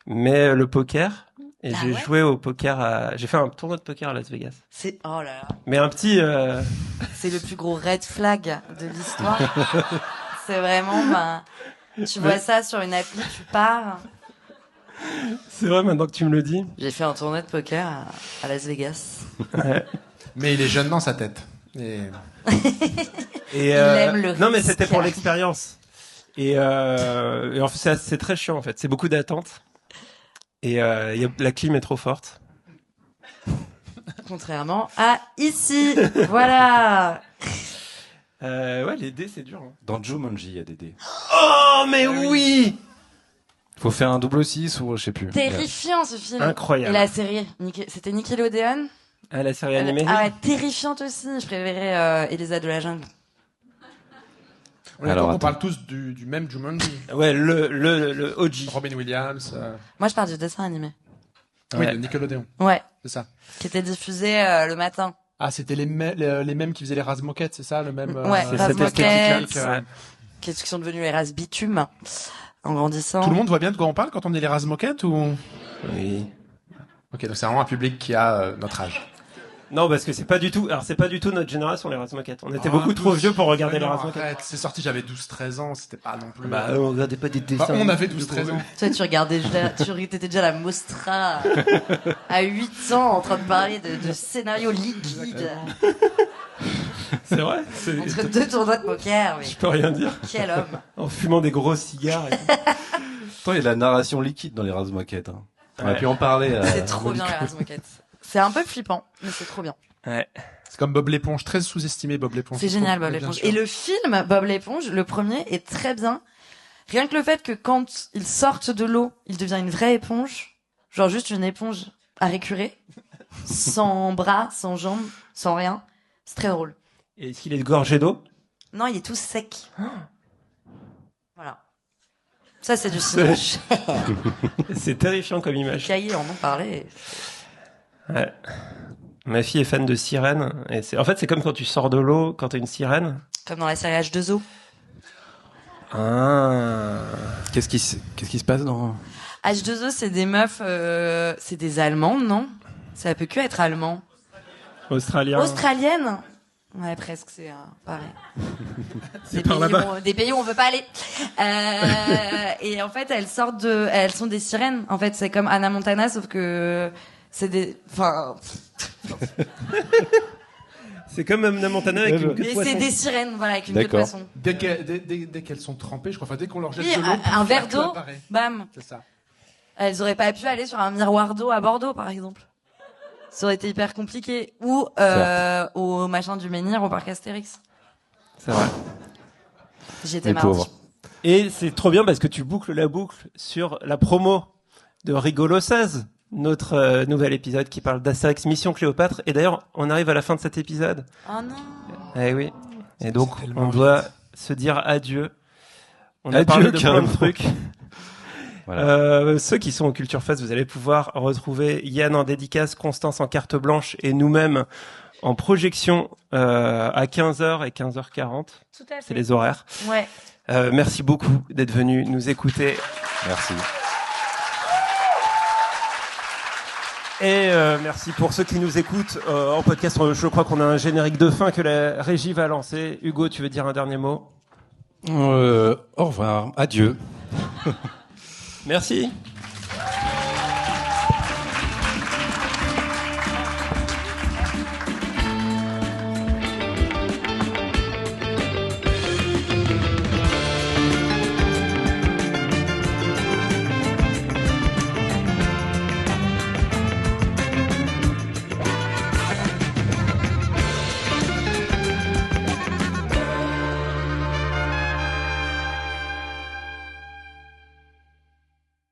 mais le poker. Et Ah j'ai ouais joué au poker j'ai fait un tournoi de poker à Las Vegas. Oh là là. Mais un petit, C'est le plus gros red flag de l'histoire. C'est vraiment, tu vois ça sur une appli, tu pars. c'est vrai maintenant que tu me le dis. J'ai fait un tournoi de poker à Las Vegas. Ouais. Mais il est jeune dans sa tête. Et Et aime le non, mais risque. c'était pour l'expérience. Et en fait, c'est très chiant en fait. C'est beaucoup d'attente. Et la clim est trop forte. Contrairement à ici. Voilà. Ouais, les dés c'est dur. Hein. Dans Jumanji, il y a des dés. Oh mais oui. Faut faire un double 6 ou je sais plus. Terrifiant ce film. Incroyable. Et la série, c'était Nickelodeon. Ah, la série animée. Ah ouais, terrifiante aussi. Je préférais Elisa de la jungle. on est Alors, d'accord qu'on attends. parle tous du même Jumanji. Ouais, le OG. Robin Williams. Moi, je parle du dessin animé. Oui, Ouais. de Nickelodeon. Ouais. C'est ça. Qui était diffusé le matin. Ah, c'était les mêmes qui faisaient les Raz Moquettes, c'est ça, le même. Ouais, C'est Raz cette esthétique-là. Moquette. Ouais. Qui sont devenus les races bitume. En grandissant. Tout le monde voit bien de quoi on parle quand on dit les Raz Moquettes ou? Oui. Ok, donc c'est vraiment un public qui a notre âge. Non, parce que c'est pas du tout notre génération, les Razmoquettes. On était Ah, beaucoup trop tous. vieux pour regarder Ouais, les non, Razmoquettes. arrête, c'est sorti, j'avais 12-13 ans, c'était pas non plus. Bah, on regardait pas des dessins. Bah, on avait 12-13 ans. Toi, tu regardais déjà, t'étais déjà la Mostra à 8 ans en train de parler de scénarios liquides C'est vrai? entre deux tournois de poker. Mais Je peux rien dire. quel homme. En fumant des gros cigares. Et tout. Pourtant, il y a de la narration liquide dans les Razmoquettes. Hein. On a Ouais. pu en parler. C'est trop bien, les Razmoquettes. C'est un peu flippant, mais c'est trop bien. Ouais. C'est comme Bob l'éponge, très sous-estimé Bob l'éponge. C'est je génial, trouve, Bob mais bien l'éponge. sûr. Et le film, Bob l'éponge, le premier, est très bien. Rien que le fait que quand ils sortent de l'eau, il devient une vraie éponge. Genre juste une éponge à récurer. Sans bras, sans jambes, sans rien. C'est très drôle. Et est-ce qu'il est gorgé d'eau? Non, il est tout sec. Voilà. Ça, c'est du cinéma. C'est terrifiant comme image. Cahier en ont parlé. Ouais. Ma fille est fan de sirènes. Et en fait, c'est comme quand tu sors de l'eau, quand t'as une sirène. Comme dans la série H2O. Ah. Qu'est-ce qui se passe dans... H2O, c'est des meufs, c'est des Allemandes, non? Ça peut que être allemand. Australien. Australienne? Ouais, presque, c'est pareil. C'est par là-bas. Des pays où on veut pas aller. Et en fait, elles sont des sirènes. En fait, c'est comme Hannah Montana, sauf que C'est comme Hannah Montana avec une queue de et poisson. c'est des sirènes, voilà, avec une queue de D'accord. poisson. Dès qu'elles sont trempées, je crois, enfin, dès qu'on leur jette Oui, de l'eau. un verre tout d'eau, apparaît. bam. C'est ça. Elles auraient pas pu aller sur un miroir d'eau à Bordeaux, par exemple. Ça aurait été hyper compliqué. Ou au machin du Menhir, au parc Astérix. C'est vrai. J'étais Les marrante. pauvres. Et c'est trop bien parce que tu boucles la boucle sur la promo de Rigolo 16, notre nouvel épisode qui parle d'Astérix Mission Cléopâtre. Et d'ailleurs, on arrive à la fin de cet épisode. Oh non. Eh oui. Et donc, C'est tellement on doit se dire adieu. On a Adieu, parlé de plein carrément. de trucs. Voilà. Ceux qui sont au Culture Fest, vous allez pouvoir retrouver Yann en dédicace, Constance en carte blanche et nous-mêmes en projection à 15h et 15h40. Tout à C'est fait. les horaires. Ouais. Merci beaucoup d'être venu nous écouter. Merci. Et merci pour ceux qui nous écoutent en podcast. Je crois qu'on a un générique de fin que la régie va lancer. Hugo, tu veux dire un dernier mot? Au revoir. Adieu. Merci.